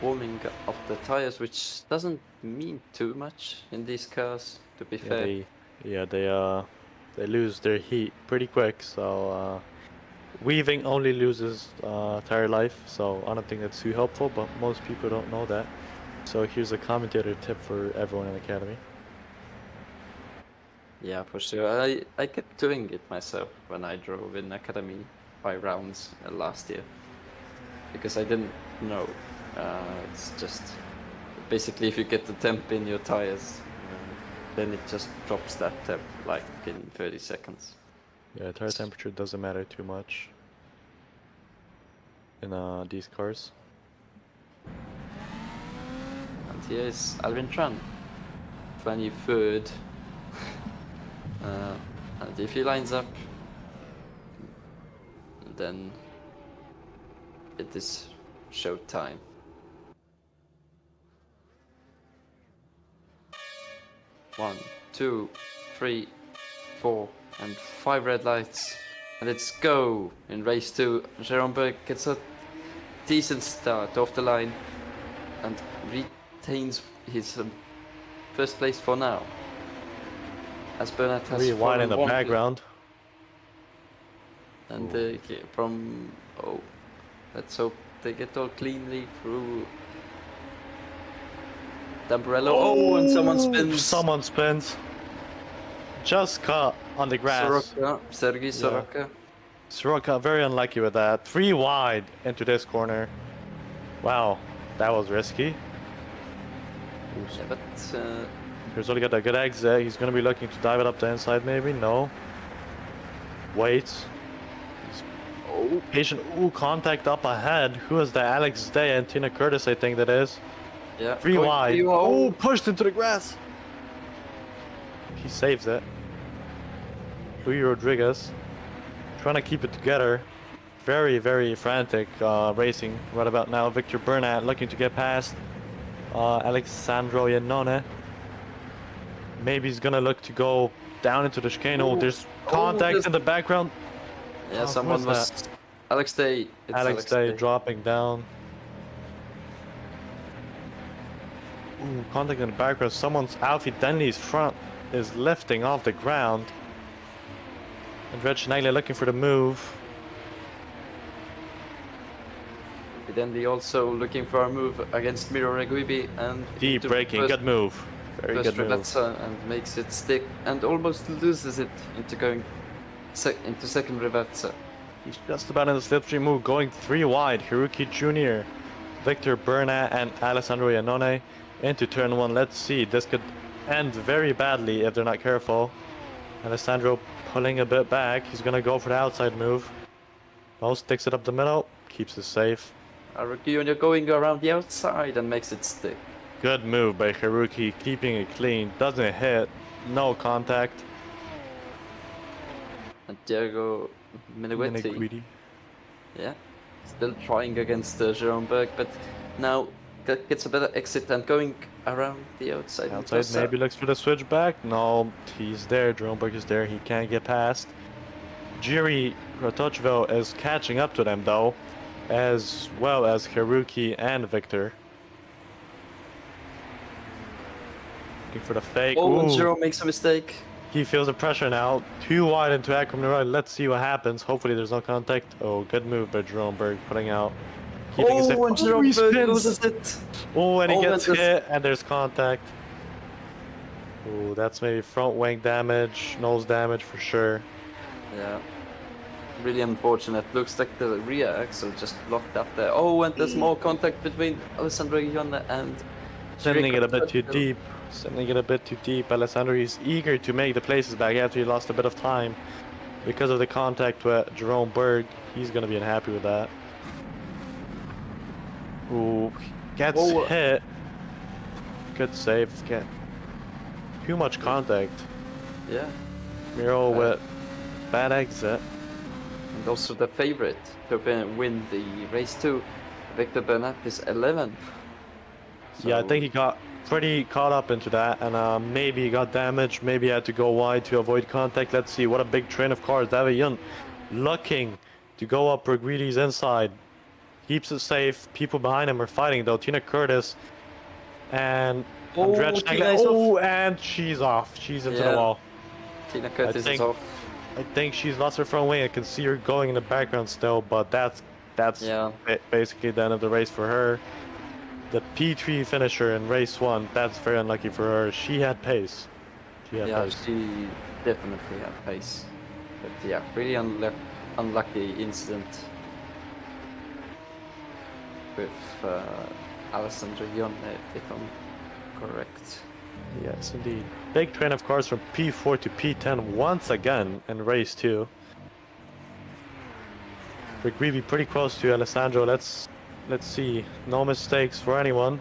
A: warming up the tires, which doesn't mean too much in these cars, to be fair.
B: They lose their heat pretty quick, so Weaving only loses tire life, so I don't think that's too helpful, but most people don't know that. So here's a commentator tip for everyone in the academy.
A: Yeah, for sure. I kept doing it myself when I drove in academy 5 rounds last year, because I didn't know. It's just basically if you get the temp in your tires, then it just drops that temp like in 30 seconds.
B: Yeah, tire temperature doesn't matter too much in these cars.
A: And here is Alvin Tran, 23rd. And if he lines up, then it is showtime. One, 2, 3, 4, and 5 red lights. And let's go in race 2. Jerome Berg gets a decent start off the line and retains his first place for now. As Bernat has
B: Really wide in the background.
A: And let's hope they get all cleanly through Dambrello. Oh, and someone spins.
B: Someone spins. Just caught on the grass.
A: Sergei Soroka.
B: Soroka, very unlucky with that. 3 wide into this corner. Wow, that was risky.
A: Yeah, but
B: here's only got a good exit. He's going to be looking to dive it up the inside, maybe. No. Wait. Oh, patient. Ooh, contact up ahead. Who is that? Alex Day and Tina Curtis, I think that is.
A: Yeah.
B: 3 wide. Oh, pushed into the grass. He saves it. Louis Rodriguez trying to keep it together. Very, very frantic racing right about now. Victor Bernat looking to get past Alessandro Iannone. Maybe he's gonna look to go down into the chicane. Oh, there's contact in the background.
A: Yeah, someone was that? Alex Day.
B: Alex Day dropping down. Ooh, contact in the background. Someone's Alfie Denley's front is lifting off the ground. And Reg Schneider looking for the move.
A: Denley also looking for a move against Miro Reguibi and
B: deep braking, good move. Very good move.
A: And makes it stick and almost loses it into going into second Reversa.
B: He's just about in the slipstream move, going 3 wide. Hiruki Jr., Victor Bernat, and Alessandro Iannone into turn 1. Let's see, this could end very badly if they're not careful. Alessandro pulling a bit back. He's gonna go for the outside move. No, sticks it up the middle, keeps it safe.
A: Haruki Jr. going around the outside and makes it stick.
B: Good move by Haruki, keeping it clean. Doesn't hit, no contact.
A: And Diego Menegueti. Yeah, still trying against Jerome Berg, but now gets a better exit and going around the outside.
B: Outside maybe looks for the switchback. No, he's there. Jerome Berg is there. He can't get past. Jiri Rohtjarv is catching up to them though, as well as Haruki and Victor. Looking for the fake.
A: Oh, and Jerome makes a mistake.
B: He feels the pressure now. 2 wide into Akram right. Let's see what happens. Hopefully there's no contact. Oh, good move by Jerome Berg, putting out.
A: Oh, and Jerome Berg loses it.
B: Oh, and he gets hit, and there's contact. Oh, that's maybe front wing damage, nose damage for sure.
A: Yeah. Really unfortunate. Looks like the rear axle just locked up there. Oh, and there's more contact between Alessandro Iannone and...
B: Sending it a bit too deep. Sending it a bit too deep. Alessandro is eager to make the places back after he lost a bit of time. Because of the contact with Jerome Berg, he's going to be unhappy with that. Ooh, gets hit. Good save. Get too much contact.
A: Yeah.
B: Miro with bad exit.
A: And also the favorite to win the race 2, Victor Bernat, is 11th. So...
B: Yeah, I think he got pretty caught up into that, and maybe he got damaged, maybe he had to go wide to avoid contact. Let's see, what a big train of cars. David Yun looking to go up Reguidi's inside. Keeps it safe. People behind him are fighting though. Tina Curtis and and she's off. She's into the wall.
A: Tina Curtis is off.
B: I think she's lost her front wing. I can see her going in the background still, but that's
A: Yeah.
B: basically the end of the race for her. The P3 finisher in race 1, that's very unlucky for her. She had pace. She had
A: Yeah,
B: pace.
A: she definitely had pace. But yeah, really unlucky incident with Alessandro Ione, if I'm correct.
B: Yes, indeed. Big train, of course, from P4 to P10 once again in race 2. Rigrivi pretty close to Alessandro. Let's see. No mistakes for anyone.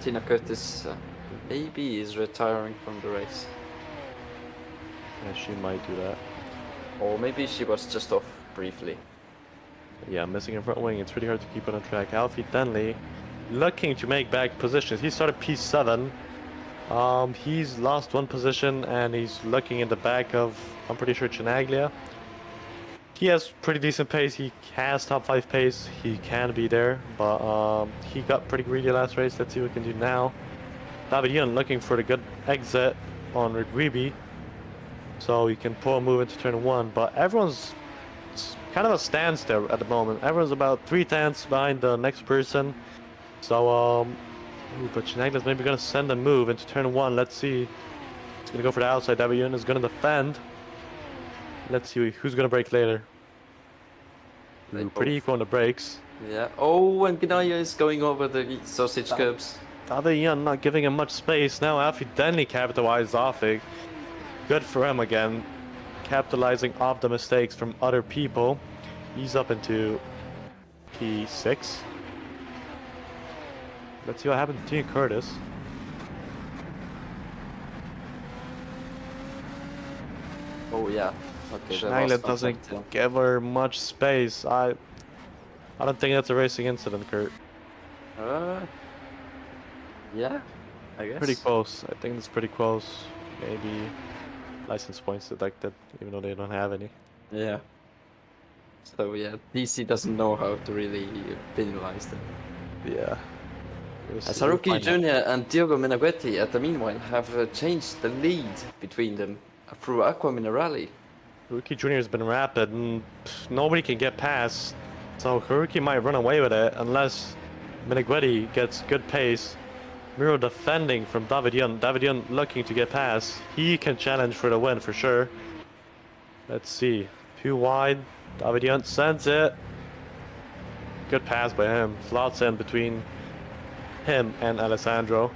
A: Tina Curtis maybe is retiring from the race.
B: Yeah, she might do that.
A: Or maybe she was just off briefly.
B: Yeah, missing her front wing. It's really hard to keep on track. Alfie Denley looking to make back positions. He started P7. He's lost one position and he's looking in the back of, I'm pretty sure, Chinaglia. He has pretty decent pace. He has top 5 pace. He can be there, but he got pretty greedy last race. Let's see what we can do now. David Ian looking for the good exit on Rigribi, so he can pull a move into turn 1. But everyone's kind of a standstill at the moment. Everyone's about 3 tenths behind the next person. So but Chinaglia's maybe gonna send a move into turn 1. Let's see. He's gonna go for the outside. David Ian is gonna defend. Let's see who's gonna break later. Ooh, pretty equal on the brakes.
A: Yeah. Oh, and Gnaya is going over the sausage curbs.
B: David Ian not giving him much space. Now Alfie Denley capitalized off it. Good for him again. Capitalizing off the mistakes from other people. He's up into P6. Let's see what happened to Tina Curtis.
A: Oh yeah. Okay.
B: Schneider doesn't give her much space. I don't think that's a racing incident, Kurt.
A: Yeah, I guess.
B: Pretty close. I think it's pretty close. Maybe license points deducted, even though they don't have any.
A: Yeah. So yeah, DC doesn't know how to really penalize them.
B: Yeah.
A: Haruki Jr. and Diogo Meneghetti at the meanwhile have changed the lead between them through Aqua Minerale.
B: Haruki Jr. has been rapid and nobody can get past. So Haruki might run away with it unless Meneghetti gets good pace. Miro defending from David Yun. David Yun looking to get past. He can challenge for the win for sure. Let's see. Too wide. David Yun sends it. Good pass by him. Slots in between him and Alessandro.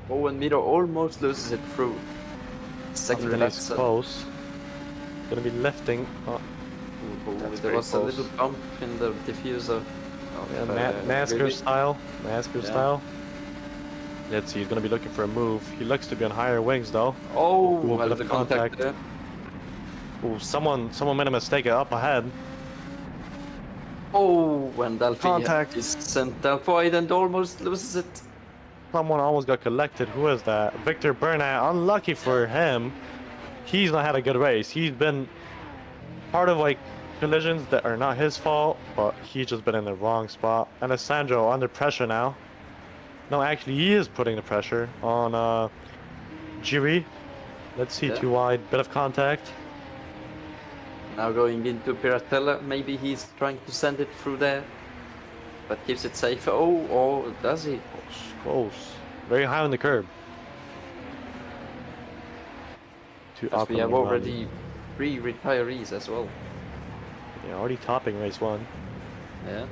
A: Oh, and Miro almost loses it through. Second
B: Underneath close. Gonna be lifting. Oh,
A: there was a little bump in the diffuser.
B: Masker style. Masker style. Let's see, he's gonna be looking for a move. He looks to be on higher wings though.
A: Oh, well, the contact there.
B: Oh, someone made a mistake up ahead.
A: Oh, and Alfie is sent out wide and almost loses it.
B: Someone almost got collected. Who is that? Victor Bernat. Unlucky for him. He's not had a good race. He's been part of like collisions that are not his fault, but he's just been in the wrong spot. And Alessandro under pressure now. No, actually, he is putting the pressure on Jiri. Let's see, too wide. Bit of contact.
A: Now going into Piratella. Maybe he's trying to send it through there, but keeps it safe. Oh, does he?
B: Close. Very high on the curb.
A: Because we have already 3 retirees as well.
B: Yeah, already topping race 1.
A: Yeah,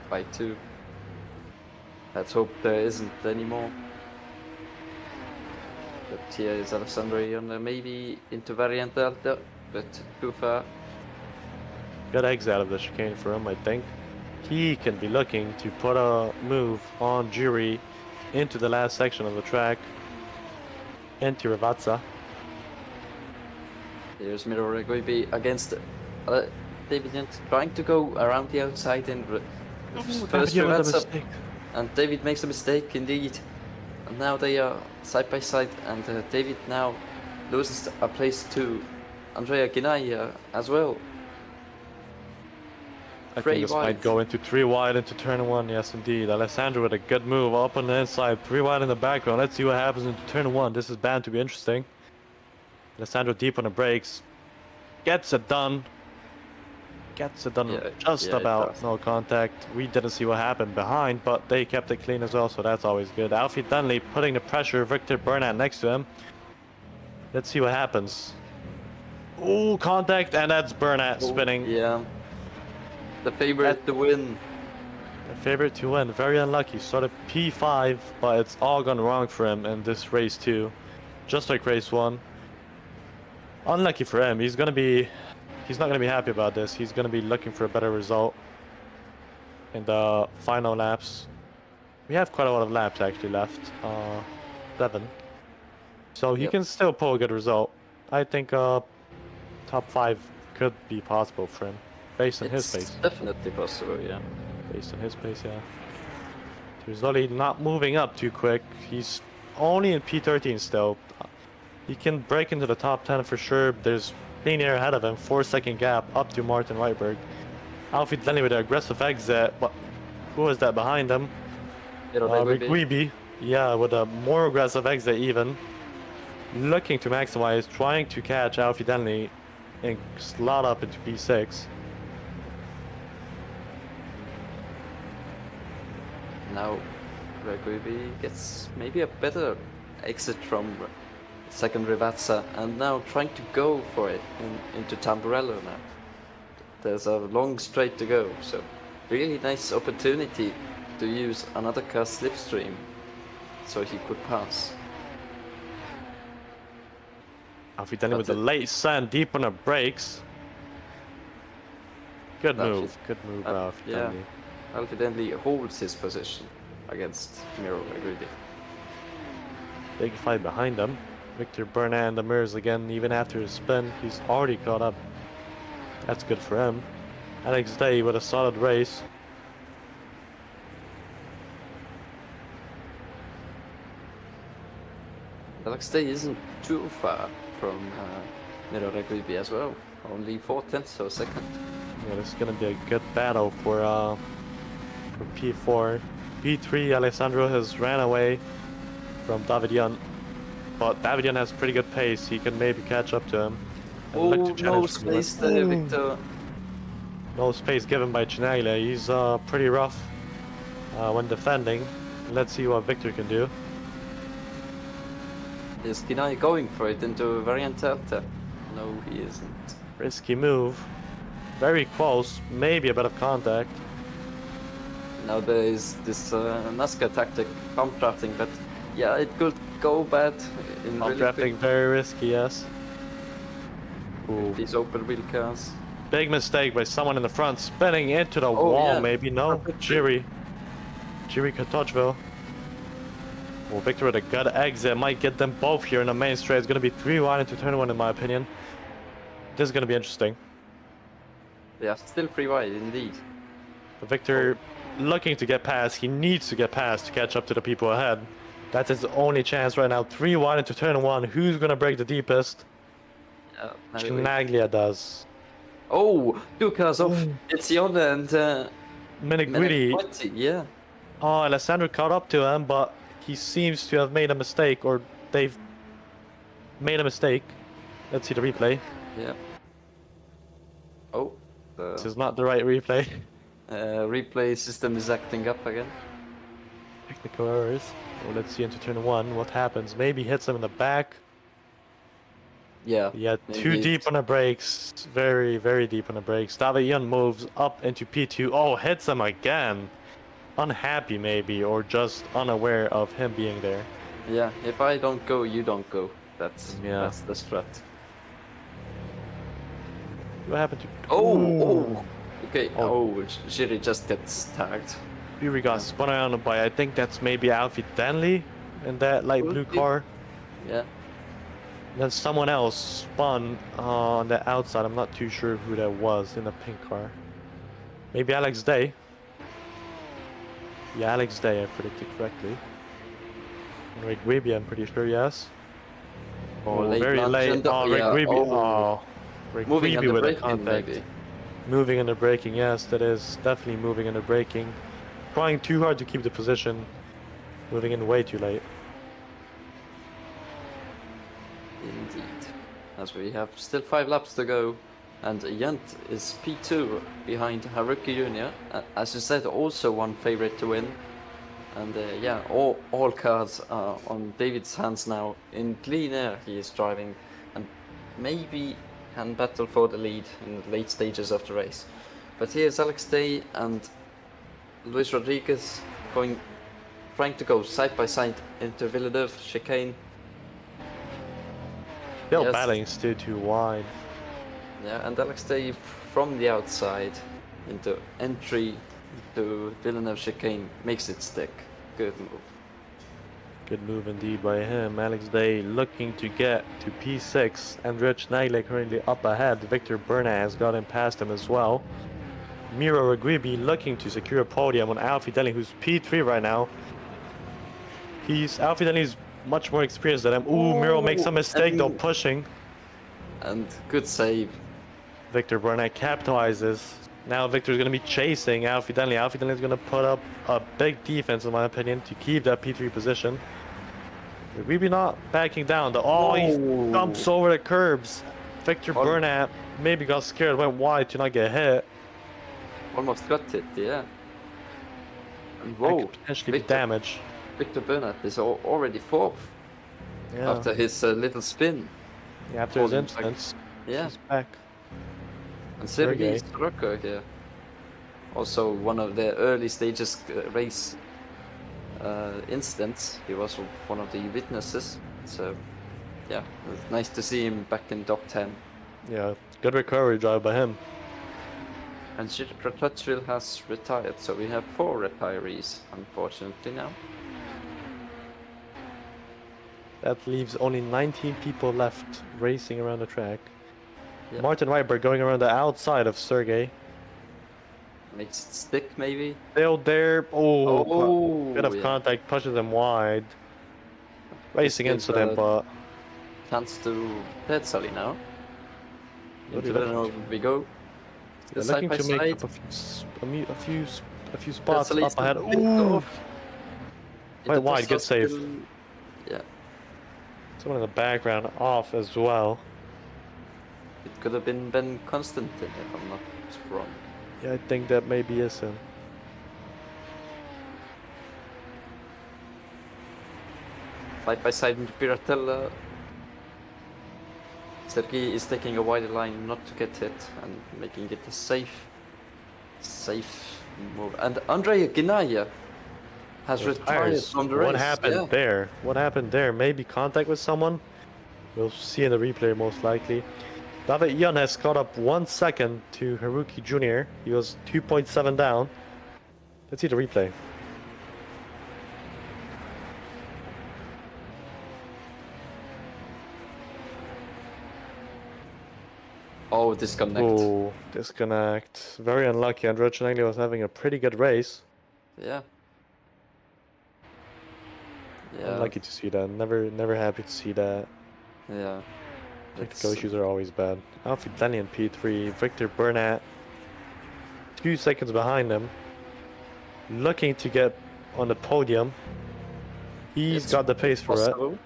A: by 2. Let's hope there isn't anymore. But here is Alessandro Ione, maybe into Variant Delta, but too far.
B: Good exit out of the chicane for him, I think. He can be looking to put a move on Jiri into the last section of the track. Into Ravazza.
A: Here's Miro Regoibi against David Yent, trying to go around the outside in first Ravazza. And David makes a mistake indeed. And now they are side by side, and David now loses a place to Andrea Ginai as well.
B: I think this might go into 3 wide into turn 1, yes indeed. Alessandro with a good move up on the inside, 3 wide in the background. Let's see what happens into turn 1. This is bound to be interesting. Alessandro deep on the brakes. Gets it done. Gets it done
A: Yeah,
B: just
A: yeah, it
B: about.
A: does.
B: No contact. We didn't see what happened behind, but they kept it clean as well, so that's always good. Alfie Dunley putting the pressure. Victor Burnett next to him. Let's see what happens. Ooh, contact, and that's Burnett
A: Oh,
B: spinning.
A: yeah. The favorite to win.
B: The favorite to win. Very unlucky. Started P5, but it's all gone wrong for him in this race too. Just like race 1. Unlucky for him. He's not gonna be happy about this. He's gonna be looking for a better result in the final laps. We have quite a lot of laps actually left. 7. So he
A: Yep.
B: can still pull a good result. I think top 5 could be possible for him, based on his
A: It's
B: pace.
A: definitely possible, yeah.
B: Based on his pace, yeah. Rizzoli not moving up too quick. He's only in P13 still. He can break into the top 10 for sure. There's clean air ahead of him. 4-second gap up to Martin Weitberg. Alfie Denley with an aggressive exit. But who is that behind him? Rigwibi. Yeah, with a more aggressive exit even. Looking to maximize, trying to catch Alfie Denley and slot up into P6.
A: Now, Reguibi gets maybe a better exit from second Rivazza, and now trying to go for it into Tamburello now. There's a long straight to go, so really nice opportunity to use another car slipstream so he could pass.
B: Alfie Denley with the late sand deep on the brakes. Good move, Alfie
A: yeah.
B: Denley.
A: Alfie Denley holds his position against Miro Reguibi.
B: Big fight behind him. Victor Burnett in the mirrors again, even after his spin. He's already caught up. That's good for him. Alex Day with a solid race.
A: Alex Day isn't too far from Miro Reguibi as well. Only 4/10 of a second.
B: Yeah, this is gonna be a good battle for P4. P3, Alessandro has ran away from David Young. But David Young has pretty good pace. He can maybe catch up to him. And look to
A: Oh, no
B: challenge from the
A: space
B: left.
A: there, Victor.
B: No space given by Chinaglia. He's pretty rough when defending. Let's see what Victor can do.
A: Is Kinai going for it into Variant Alta? No, he isn't.
B: Risky move. Very close. Maybe a bit of contact.
A: Now there is this NASCAR tactic, pump drafting, but yeah, it could go bad in
B: Pump
A: really
B: drafting, very risky, yes. Ooh.
A: these open wheel cars.
B: Big mistake by someone in the front, spinning into the
A: Oh,
B: wall,
A: yeah.
B: maybe. No, Jiri Katochville. Well, Victor with a good exit might get them both here in the main straight. It's going to be 3 wide into turn 1, in my opinion. This is going to be interesting.
A: Yeah, still free wide indeed.
B: But Victor looking to get past. He needs to get past to catch up to the people ahead. That's his only chance right now. 3 wide into turn 1. Who's going to break the deepest? Chinaglia does.
A: Oh, 2 cars off. It's Yonne and
B: Menegwiti.
A: Yeah.
B: Oh, Alessandro caught up to him, but he seems to have made a mistake, or they've made a mistake. Let's see the replay.
A: Yeah. Oh.
B: This is not the right replay.
A: Replay system is acting up again.
B: Technical errors. Well, let's see into turn 1 what happens. Maybe hits him in the back.
A: Yeah.
B: Yeah, too deep on the brakes. Very, very deep on the brakes. David Young moves up into P2. Oh, hits him again. Unhappy maybe, or just unaware of him being there.
A: Yeah, if I don't go, you don't go. That's the strat.
B: What happened to...
A: Oh! Okay, Jiri just gets tagged.
B: Yuri got spun around by, I think that's maybe Alfie Danley in that light blue car.
A: Yeah.
B: Then someone else spun on the outside. I'm not too sure who that was in the pink car. Maybe Alex Day. Yeah, Alex Day, I predicted correctly. And Rick Weeby, I'm pretty sure, yes. Oh, very late. Oh, Rick Weeby. Oh, Rick Weeby with a contact.
A: Maybe.
B: Moving under braking, yes, that is definitely moving under braking. Trying too hard to keep the position. Moving in way too late.
A: Indeed. As we have still 5 laps to go, And Yant is P2 behind Haruki Jr. As you said, also one favorite to win. And yeah, all cards are on David's hands now. In clean air he is driving and maybe can battle for the lead in the late stages of the race. But here's Alex Day and Luis Rodriguez trying to go side by side into Villeneuve chicane.
B: Still battling, still too wide.
A: Yeah, and Alex Day from the outside into entry to Villeneuve chicane makes it stick. Good move.
B: Good move indeed by him. Alex Day looking to get to P6, and Rich Nagle currently up ahead. Victor Bernat has gotten past him as well. Miro Reguibi looking to secure a podium on Alfie who's P3 right now. Alfie is much more experienced than him. Ooh, Miro makes a mistake though, pushing.
A: And good save.
B: Victor Bernat capitalizes. Now Victor's going to be chasing Alfie Denley. Alfie Denley is going to put up a big defense, in my opinion, to keep that P3 position. Reguibi not backing down. He dumps over the curbs. Victor Bernat maybe got scared, went wide to not get hit.
A: Almost got hit, yeah. And whoa,
B: that could potentially be damage.
A: Victor Bernat is already fourth.
B: Yeah.
A: After his little spin.
B: Yeah, after his instance.
A: Yeah.
B: He's back.
A: And Sergei Stroko here. Also one of the early stages race incidents. He was one of the witnesses. So yeah, it's nice to see him back in top 10.
B: Yeah, good recovery drive by him.
A: And Rohtjarv has retired, so we have 4 retirees, unfortunately, now.
B: That leaves only 19 people left racing around the track.
A: Yep.
B: Martin Weidberg going around the outside of Sergey.
A: Makes it stick, maybe?
B: Still there. Bit of
A: yeah.
B: contact, pushes them wide. Racing incident, but...
A: Chance to Petzali now.
B: What
A: Into Villeneuve we go.
B: They're looking to make up a few spots up ahead. Ooh! Quite wide, good save.
A: Yeah.
B: Someone in the background off as well.
A: It could have been Ben Constantin if I'm not wrong.
B: Yeah, I think that maybe is him.
A: Side by side into Piratella. Sergei is taking a wider line not to get hit and making it a safe move. And Andrei Ginaya has retired from the race.
B: What happened there? What happened there? Maybe contact with someone? We'll see in the replay most likely. David Yun has caught up 1 second to Haruki Jr. He was 2.7 down. Let's see the replay.
A: Oh, disconnect.
B: Oh, disconnect. Very unlucky. Andrea Cinelli was having a pretty good race.
A: Yeah.
B: Unlucky to see that. Never happy to see that.
A: Yeah.
B: Technical issues are always bad. Alfie Denny in P3. Victor Bernat 2 seconds behind him. Looking to get on the podium. He's got the pace for it.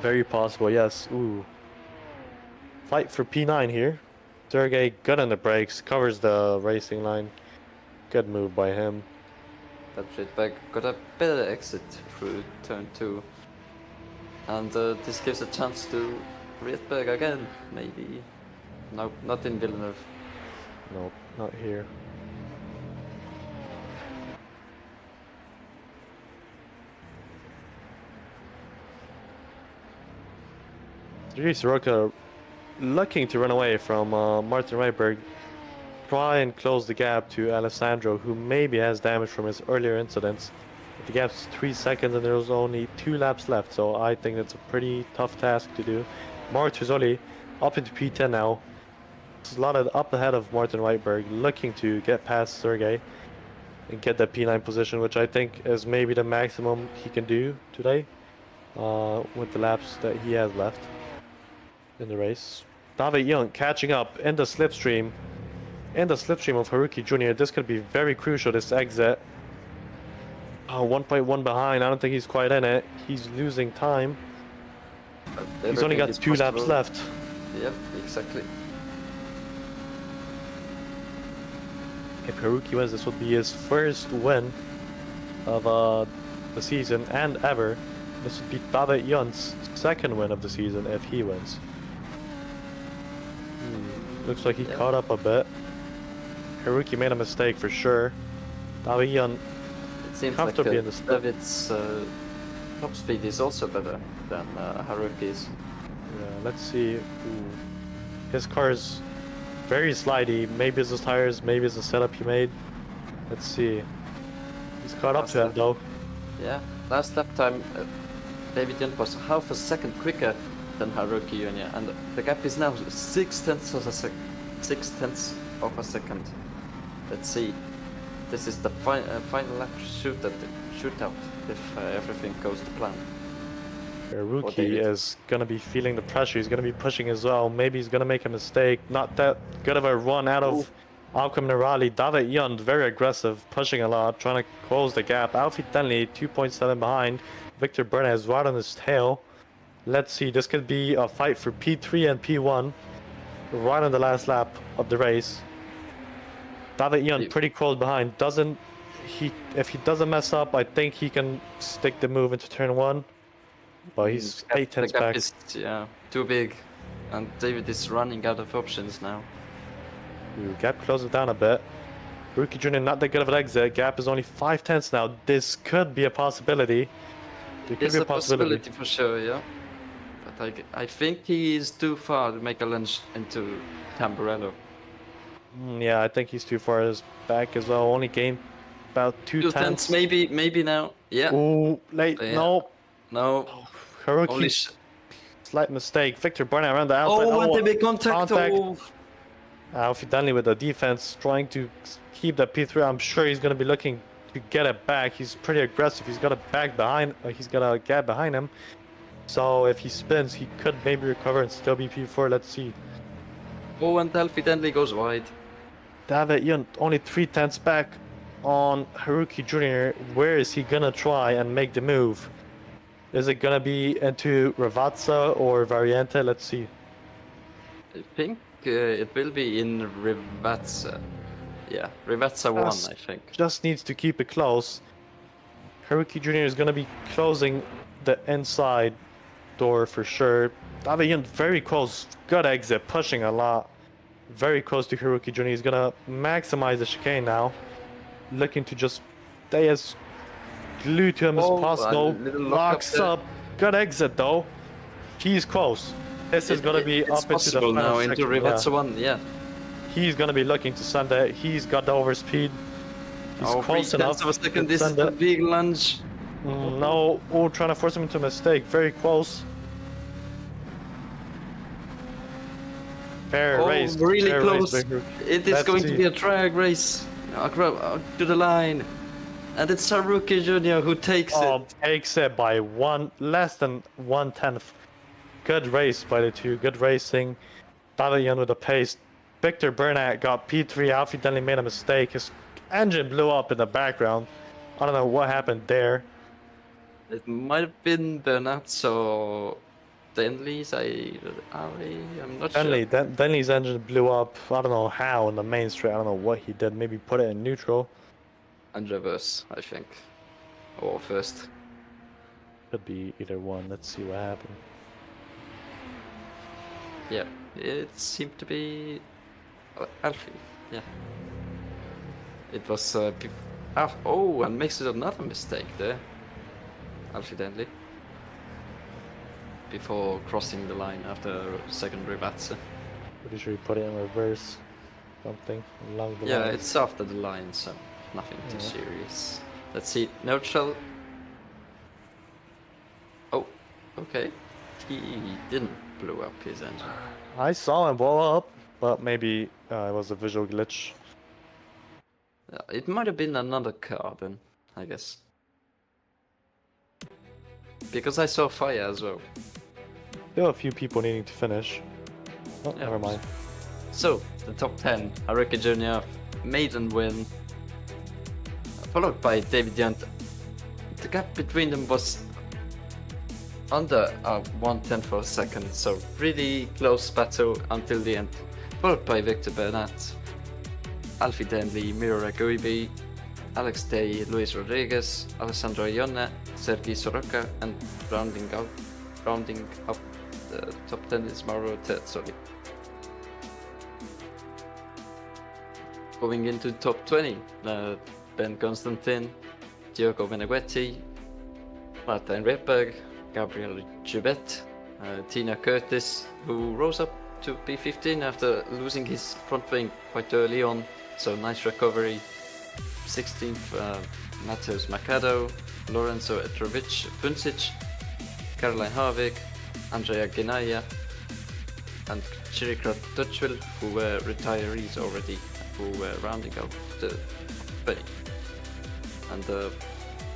B: Very possible, yes. Ooh. Fight for P9 here. Sergey good on the brakes, covers the racing line. Good move by him.
A: That Rydberg got a better exit through turn 2. And this gives a chance to Rydberg again, maybe. No, not in Villeneuve.
B: Nope, not here. Sergei Soroka looking to run away from Martin Rydberg. Try and close the gap to Alessandro, who maybe has damage from his earlier incidents. The gap's 3 seconds and there's only 2 laps left, so I think that's a pretty tough task to do. Marzulli up into P10 now. Slotted up ahead of Martin Rydberg, looking to get past Sergey and get that P9 position, which I think is maybe the maximum he can do today with the laps that he has left in the race. David Young catching up in the slipstream. In the slipstream of Haruki Jr. This could be very crucial, this exit. 1.1 behind. I don't think he's quite in it. He's losing time. He's only got 2 laps left.
A: Yeah, exactly.
B: If Haruki wins, this would be his first win of the season and ever. This would be David Yunt's second win of the season if he wins. Looks like he caught up a bit. Haruki made a mistake for sure. David Yunt
A: It seems like
B: comfortably in the step.
A: David's top speed is also better than Haruki's.
B: Yeah, let's see. His car is very slidey. Maybe it's his tires, maybe it's the setup he made. Let's see. He's caught up to him though.
A: Yeah, last lap time David Yunt was half a second quicker than Haruki Jr. and the gap is now 6/10 of a second. 6/10 of a second. Let's see. This is the final lap shootout if everything goes to plan.
B: Haruki is gonna be feeling the pressure. He's gonna be pushing as well. Maybe he's gonna make a mistake. Not that good of a run out of Alchem Nerali. David Yunt very aggressive, pushing a lot, trying to close the gap. Alfie Denley 2.7 behind. Victor Burnett is right on his tail. Let's see. This could be a fight for P3 and P1 right on the last lap of the race. David Yunt pretty close behind. If he doesn't mess up, I think he can stick the move into turn 1. But he's 8/10 back.
A: Is, too big, and David is running out of options now.
B: Gap closes down a bit. Haruki Jr. not that good of an exit. Gap is only 5/10 now. This could be a possibility. There could
A: It's
B: be
A: a possibility for sure, yeah. But I think he is too far to make a lunge into Tamburello.
B: Yeah, I think he's too far his back as well. Only gained about 2/10.
A: Maybe now. Yeah.
B: Ooh, late.
A: Yeah.
B: No.
A: No.
B: Haruki, slight mistake. Victor Burnett around the outside.
A: Oh, and they make contact. Oh.
B: Alfie Danley with the defense, trying to keep that P3. I'm sure he's going to be looking to get it back. He's pretty aggressive. He's got a back behind. He's got a gap behind him. So if he spins, he could maybe recover and still be P4. Let's see.
A: Oh, and Alfie Denley goes wide.
B: David Yunt only 3/10 back on Haruki Jr. Where is he gonna try and make the move? Is it gonna be into Rivazza or Variante? Let's see.
A: I think it will be in Rivazza. Yeah, Rivazza 1, I think.
B: Just needs to keep it close. Haruki Jr. is gonna be closing the inside door for sure. David Yunt very close. Good exit, pushing a lot. Very close to Haruki Jr. He's gonna maximize the chicane now. Looking to just stay as glued to him as possible. Locks up. Good exit though. He's close. This is gonna be up into the final
A: now into Rivazza 1, yeah.
B: He's gonna be looking to send it. He's got the overspeed. He's close enough.
A: Of a second, this is a big lunge.
B: No, trying to force him into a mistake. Very close. Fair race.
A: Really
B: fair
A: close.
B: Race,
A: it is going to be a drag race. To the line. And it's Haruki Jr. who takes it.
B: Takes it by less than 1/10. Good race by the two. Good racing. David Yunt with the pace. Victor Burnett got P3. Alfie Denley made a mistake. His engine blew up in the background. I don't know what happened there.
A: It might have been Bernat or Denley's. I'm not sure.
B: Denley's engine blew up. I don't know how in the main straight. I don't know what he did. Maybe put it in neutral.
A: And reverse, I think. Or first.
B: Could be either one. Let's see what happened.
A: Yeah, it seemed to be Alfie. Yeah. It was and makes it another mistake there. Alfie Denley. Before crossing the line after second Rivazza.
B: Pretty sure he put it in reverse. Something along the line.
A: Yeah, it's after the line, so nothing too serious. Let's see, neutral. Oh, okay. He didn't blow up his engine.
B: I saw him blow up, but maybe it was a visual glitch.
A: It might have been another car then, I guess. Because I saw fire as well.
B: Still a few people needing to finish. Oh,
A: Yeah.
B: never mind.
A: So, the top 10, Haruki Jr. maiden win. Followed by David Yunt. The gap between them was under 1/10 of a second, so really close battle until the end. Followed by Victor Bernat. Alfie Denley, Miro Raguibi, Alex Day, Luis Rodriguez, Alessandro Ione, Sergei Soroka, and rounding up the top 10 is Mauro Terzoli. Going into top 20, Ben Constantin, Diogo Meneghetti, Martin Rieberg, Gabriel Jubet, Tina Curtis, who rose up to P15 after losing his front wing quite early on, so nice recovery. 16th, Mateusz Macado, Lorenzo Etrovic Puncic, Caroline Harvig, Andrea Genaya, and Chirikrat Dutchwil, who were retirees already, who were rounding out the 20. And the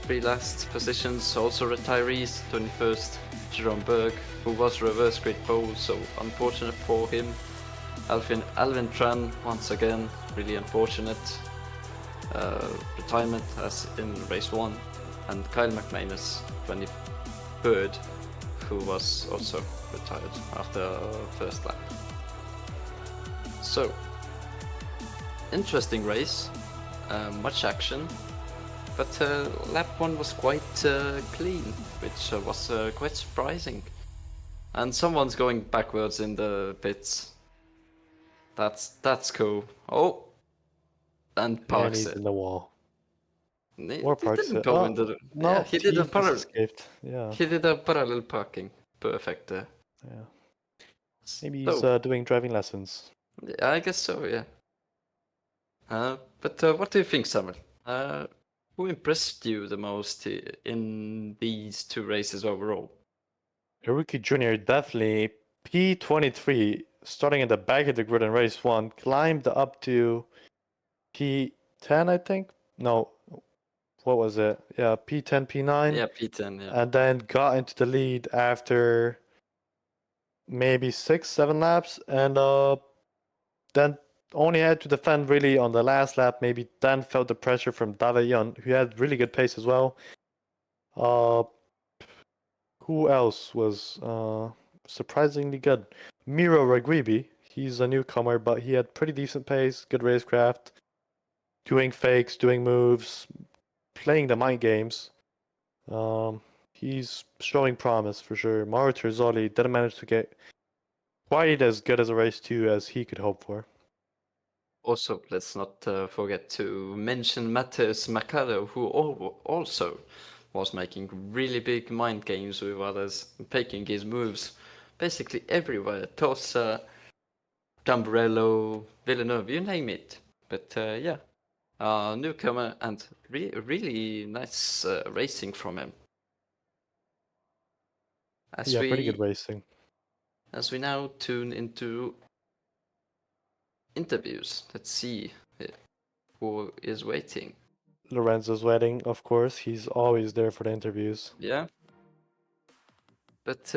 A: three last positions also retirees. 21st, Jerome Berg, who was reverse grid pole, so unfortunate for him. Alvin Tran, once again, really unfortunate. Retirement as in race 1. And Kyle McManus, 23rd, who was also retired after first lap. So, interesting race, much action, but lap 1 was quite clean, which was quite surprising. And someone's going backwards in the pits. That's cool. Oh, and parks
B: he's
A: it.
B: in the wall.
A: He
B: parks
A: didn't
B: it.
A: go
B: Oh,
A: into the...
B: No,
A: yeah, he did a
B: just
A: parallel.
B: escaped. Yeah.
A: He did a parallel parking. Perfect there.
B: Yeah. Maybe
A: So,
B: he's doing driving lessons.
A: yeah, I guess so, yeah. But what do you think, Samuel? Who impressed you the most in these two races overall?
B: Haruki Jr. definitely P23, starting at the back of the grid in race 1, climbed up to P10, I think? No, what was it? Yeah, P10, P9.
A: Yeah, P10, yeah.
B: And then got into the lead after maybe 6-7 laps, and then only had to defend really on the last lap, maybe then felt the pressure from David Yon, who had really good pace as well. Who else was surprisingly good? Miro Raguibi. He's a newcomer, but he had pretty decent pace, good racecraft, doing fakes, doing moves, playing the mind games. He's showing promise for sure. Mauro Terzoli didn't manage to get quite as good as a race 2 as he could hope for.
A: Also, let's not forget to mention Mateusz Macado, who also was making really big mind games with others, faking his moves basically everywhere. Tossa, Gambrello, Villeneuve, you name it. But yeah, newcomer and really nice racing from him.
B: Pretty good racing.
A: As we now tune into interviews, let's see who is waiting.
B: Lorenzo's waiting, of course. He's always there for the interviews.
A: Yeah. But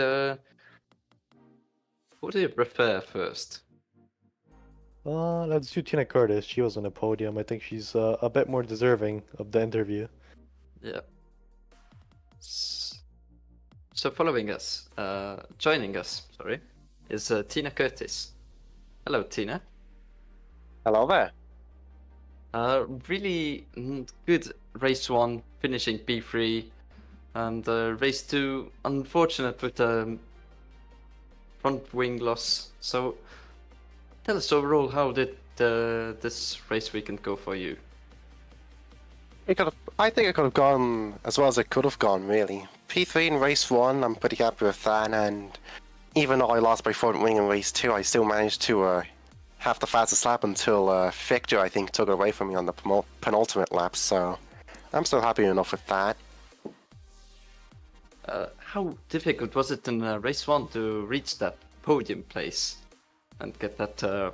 A: who do you prefer first?
B: Let's do Tina Curtis. She was on the podium. I think she's a bit more deserving of the interview.
A: Yeah. So following us, joining us, sorry, is Tina Curtis. Hello, Tina.
C: Hello there.
A: Really good race 1, finishing P3, and race 2, unfortunate with the front wing loss. So tell us overall, how did this race weekend go for you?
C: I think it could have gone as well as it could have gone, really. P3 in race 1, I'm pretty happy with that, and even though I lost my front wing in race 2, I still managed to have the fastest lap until Victor, I think, took it away from me on the penultimate lap, so I'm still happy enough with that.
A: How difficult was it in race 1 to reach that podium place and get that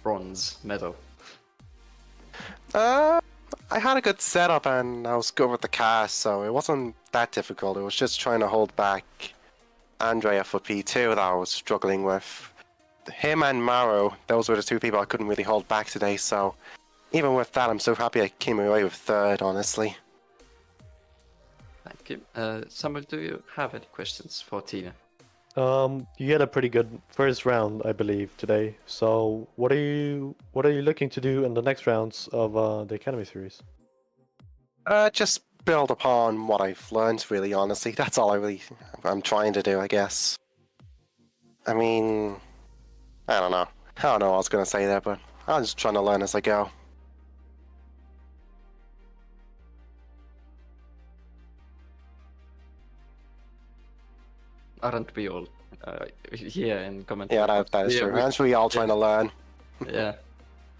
A: bronze medal?
C: I had a good setup and I was good with the car, so it wasn't that difficult. It was just trying to hold back Andrea for P2 that I was struggling with. Him and Mauro, those were the two people I couldn't really hold back today, so even with that, I'm so happy I came away with third, honestly.
A: Thank you. Samuel, do you have any questions for Tina?
B: You had a pretty good first round, I believe, today. So what are you looking to do in the next rounds of the Academy series?
C: Just build upon what I've learned, really, honestly. That's all I'm trying to do, I guess. I mean, I don't know. I don't know what I was going to say there, but I'm just trying to learn as I go.
A: Aren't we all here in commentary?
C: Yeah,
A: box?
C: that is
A: Yeah,
C: true. Aren't we all trying to learn?
A: Yeah,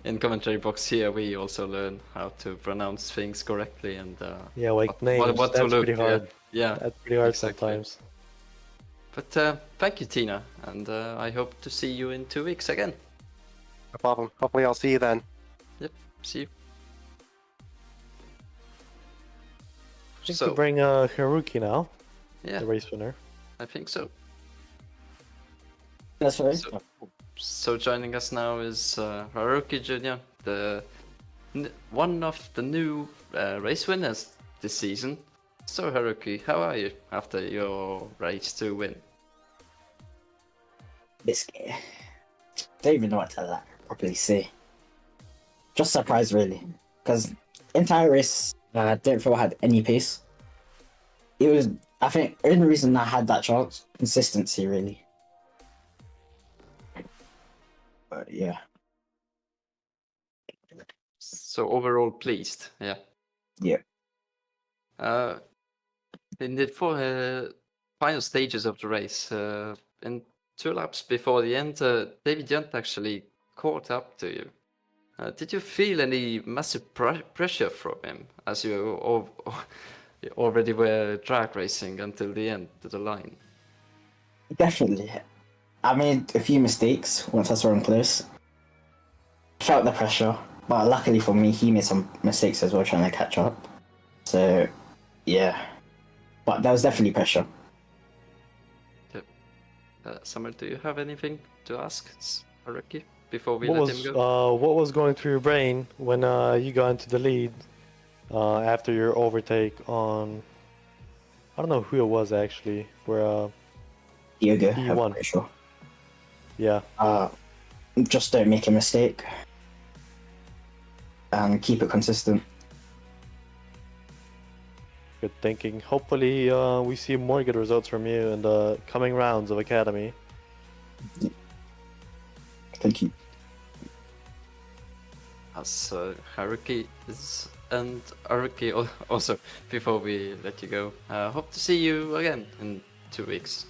A: in commentary box here we also learn how to pronounce things correctly and
B: Yeah, like names.
A: what to
B: That's
A: look.
B: pretty hard.
A: Yeah,
B: That's pretty hard
A: exactly.
B: sometimes.
A: But thank you, Tina, and I hope to see you in 2 weeks again.
C: No problem. Hopefully I'll see you then.
A: Yep, see you.
B: I think
A: So,
B: we bring Haruki now,
A: yeah,
B: the race winner.
A: I think so.
D: That's right.
A: So joining us now is Haruki Jr., one of the new race winners this season. So Haruki, how are you after your race to win?
D: Biscuit. Don't even know what to properly say. Just surprised, really, because entire race, I didn't feel I had any pace. It was, I think, the only reason I had that chance, consistency, really. But yeah,
A: So overall pleased, yeah.
D: yeah.
A: In the final stages of the race, in 2 laps before the end, David Yunt actually caught up to you. Did you feel any massive pressure from him as you already were drag racing until the end to the line?
D: Definitely. I made a few mistakes once I saw him close. Felt the pressure, but luckily for me, he made some mistakes as well trying to catch up. So, yeah. But there was definitely pressure.
A: Samuil, do you have anything to ask Haruki before we
B: What
A: let
B: was
A: him go?
B: what was going through your brain when you got into the lead after your overtake on? I don't know who it was actually. Where
D: Diogo,
B: He
D: I'm
B: won.
D: pretty sure.
B: yeah.
D: Just don't make a mistake. And keep it consistent.
B: Good thinking. Hopefully, we see more good results from you in the coming rounds of Academy.
D: Thank you.
A: As Haruki is, and Haruki also, before we let you go, hope to see you again in 2 weeks.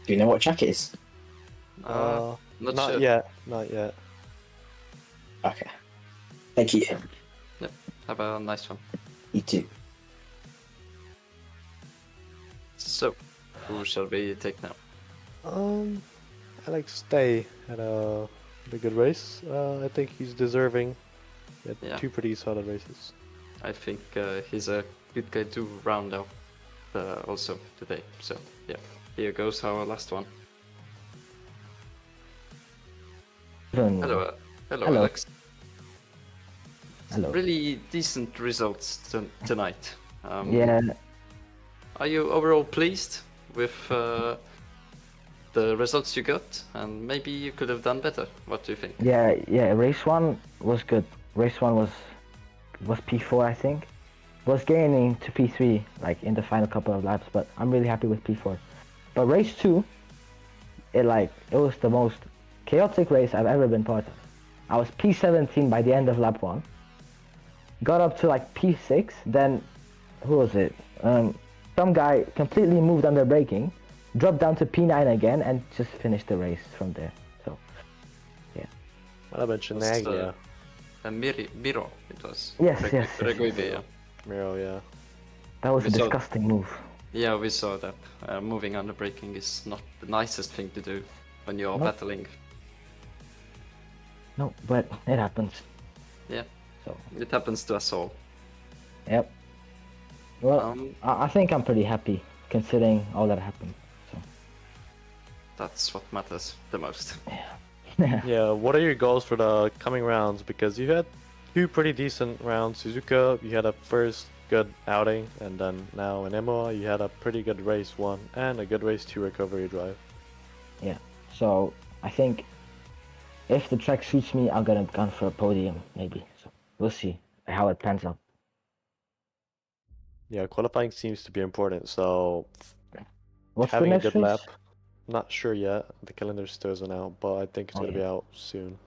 D: Do you know what track it is?
A: Not
B: Not
A: sure.
B: yet. Not yet.
D: Okay. Thank you.
A: Yep. Have a nice one.
D: You too.
A: So, who shall we take now?
B: Alex Stay had a good race. I think he's deserving. He had
A: Yeah.
B: 2 pretty solid races.
A: I think he's a good guy to round up also today. So, yeah, here goes our last one. Hello, hello,
D: Hello.
A: Alex.
D: Hello.
A: Really decent results tonight.
D: Yeah,
A: Are you overall pleased with the results you got? And maybe you could have done better. What do you think?
E: Yeah. Race 1 was good. Race 1 was P4, I think. Was gaining to P3 like in the final couple of laps, but I'm really happy with P4. But race 2, it was the most chaotic race I've ever been part of. I was P17 by the end of lap 1. Got up to like P6, then who was it? Some guy completely moved under braking, dropped down to P9 again, and just finished the race from there. So, yeah.
B: What about Shenag?
A: Miro, it was.
E: Yes.
A: Reguibe,
B: Miro, yeah.
E: That was
A: We
E: a
A: saw-
E: disgusting move.
A: yeah, we saw that. Moving under braking is not the nicest thing to do when you're
E: Nope.
A: battling.
E: No, but it happens.
A: Yeah,
E: So,
A: it happens to us all.
E: yep. Well,
A: Um,
E: I think I'm pretty happy considering all that happened. So,
A: that's what matters the most.
B: Yeah, what are your goals for the coming rounds? Because you had 2 pretty decent rounds. Suzuka, you had a first good outing, and then now in Imola you had a pretty good race 1 and a good race 2 recovery drive.
E: Yeah. So I think if the track suits me, I'm gonna gun for a podium maybe. So we'll see how it pans out.
B: Yeah, qualifying seems to be important, so
E: What's the
B: having a
E: next
B: good
E: race?
B: lap. Not sure yet. The calendar still isn't out, but I think it's
E: Oh,
B: gonna be
E: yeah.
B: out soon.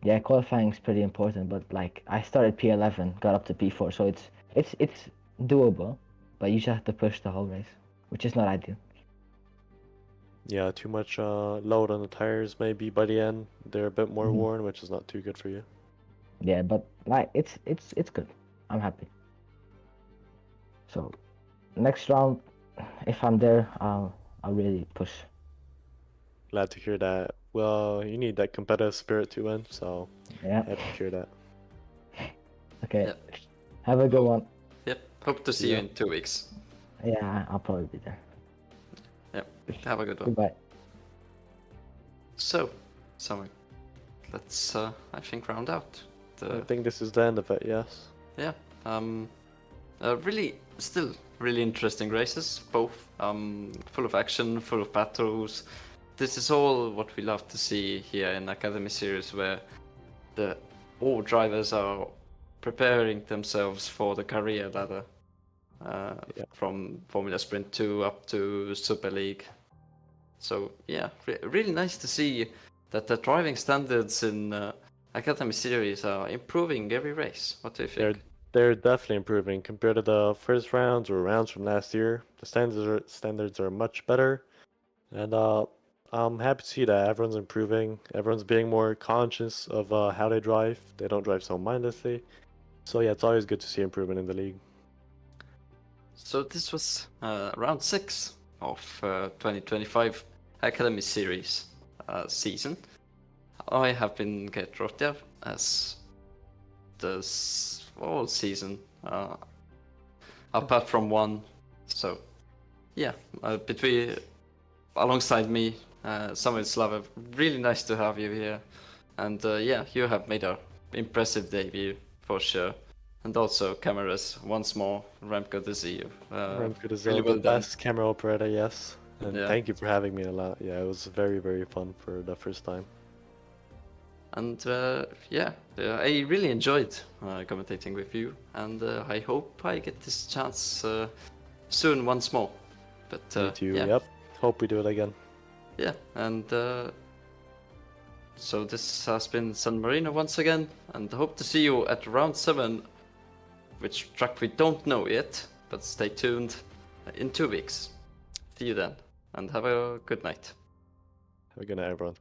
E: Yeah, qualifying is pretty important, but like I started P11, got up to P4, so it's doable, but you just have to push the whole race, which is not ideal.
B: Yeah, too much load on the tires maybe by the end. They're a bit more
E: Mhm.
B: worn, which is not too good for you.
E: Yeah, but like it's good. I'm happy. So next round, if I'm there, I'll really push.
B: Glad to hear that. Well, you need that competitive spirit to win, so
E: Yeah.
B: happy to hear that.
E: Okay.
A: Yep.
E: Have a good one.
A: Yep. Hope to see you
B: Yeah.
A: in 2 weeks.
E: Yeah, I'll probably be there.
A: Yep. Have a good one.
E: Goodbye.
A: So, Samuil, let's I think round out.
B: I think this is the end of it, yes.
A: Yeah. Really, still really interesting races. Both full of action, full of battles. This is all what we love to see here in Academy Series, where all drivers are preparing themselves for the career ladder,
B: Yeah.
A: from Formula Sprint 2 up to Super League. So yeah, really nice to see that the driving standards in Academy Series are improving every race. What do you think?
B: They're definitely improving compared to the first rounds or rounds from last year. The standards are much better, and I'm happy to see that everyone's improving. Everyone's being more conscious of how they drive. They don't drive so mindlessly. So yeah, it's always good to see improvement in the league.
A: So this was round 6 of 2025 Academy Series season. I have been Kert Rohtjarv as this whole season, apart from one. So yeah, alongside me, Samuil Slavev. Really nice to have you here, and yeah, you have made a impressive debut for sure. And also cameras once more, Remco the Zeeuw.
B: Remco is
A: really
B: the
A: well done.
B: best camera operator, yes. And
A: Yeah.
B: thank you for having me a lot. Yeah, it was very, very fun for the first time.
A: And yeah, I really enjoyed commentating with you, and I hope I get this chance soon once more. But
B: Me too,
A: yeah,
B: yep. Hope we do it again.
A: yeah, and so this has been San Marino once again, and hope to see you at round 7, which track we don't know yet, but stay tuned in 2 weeks. See you then, and have a good night.
B: Have a good night, everyone.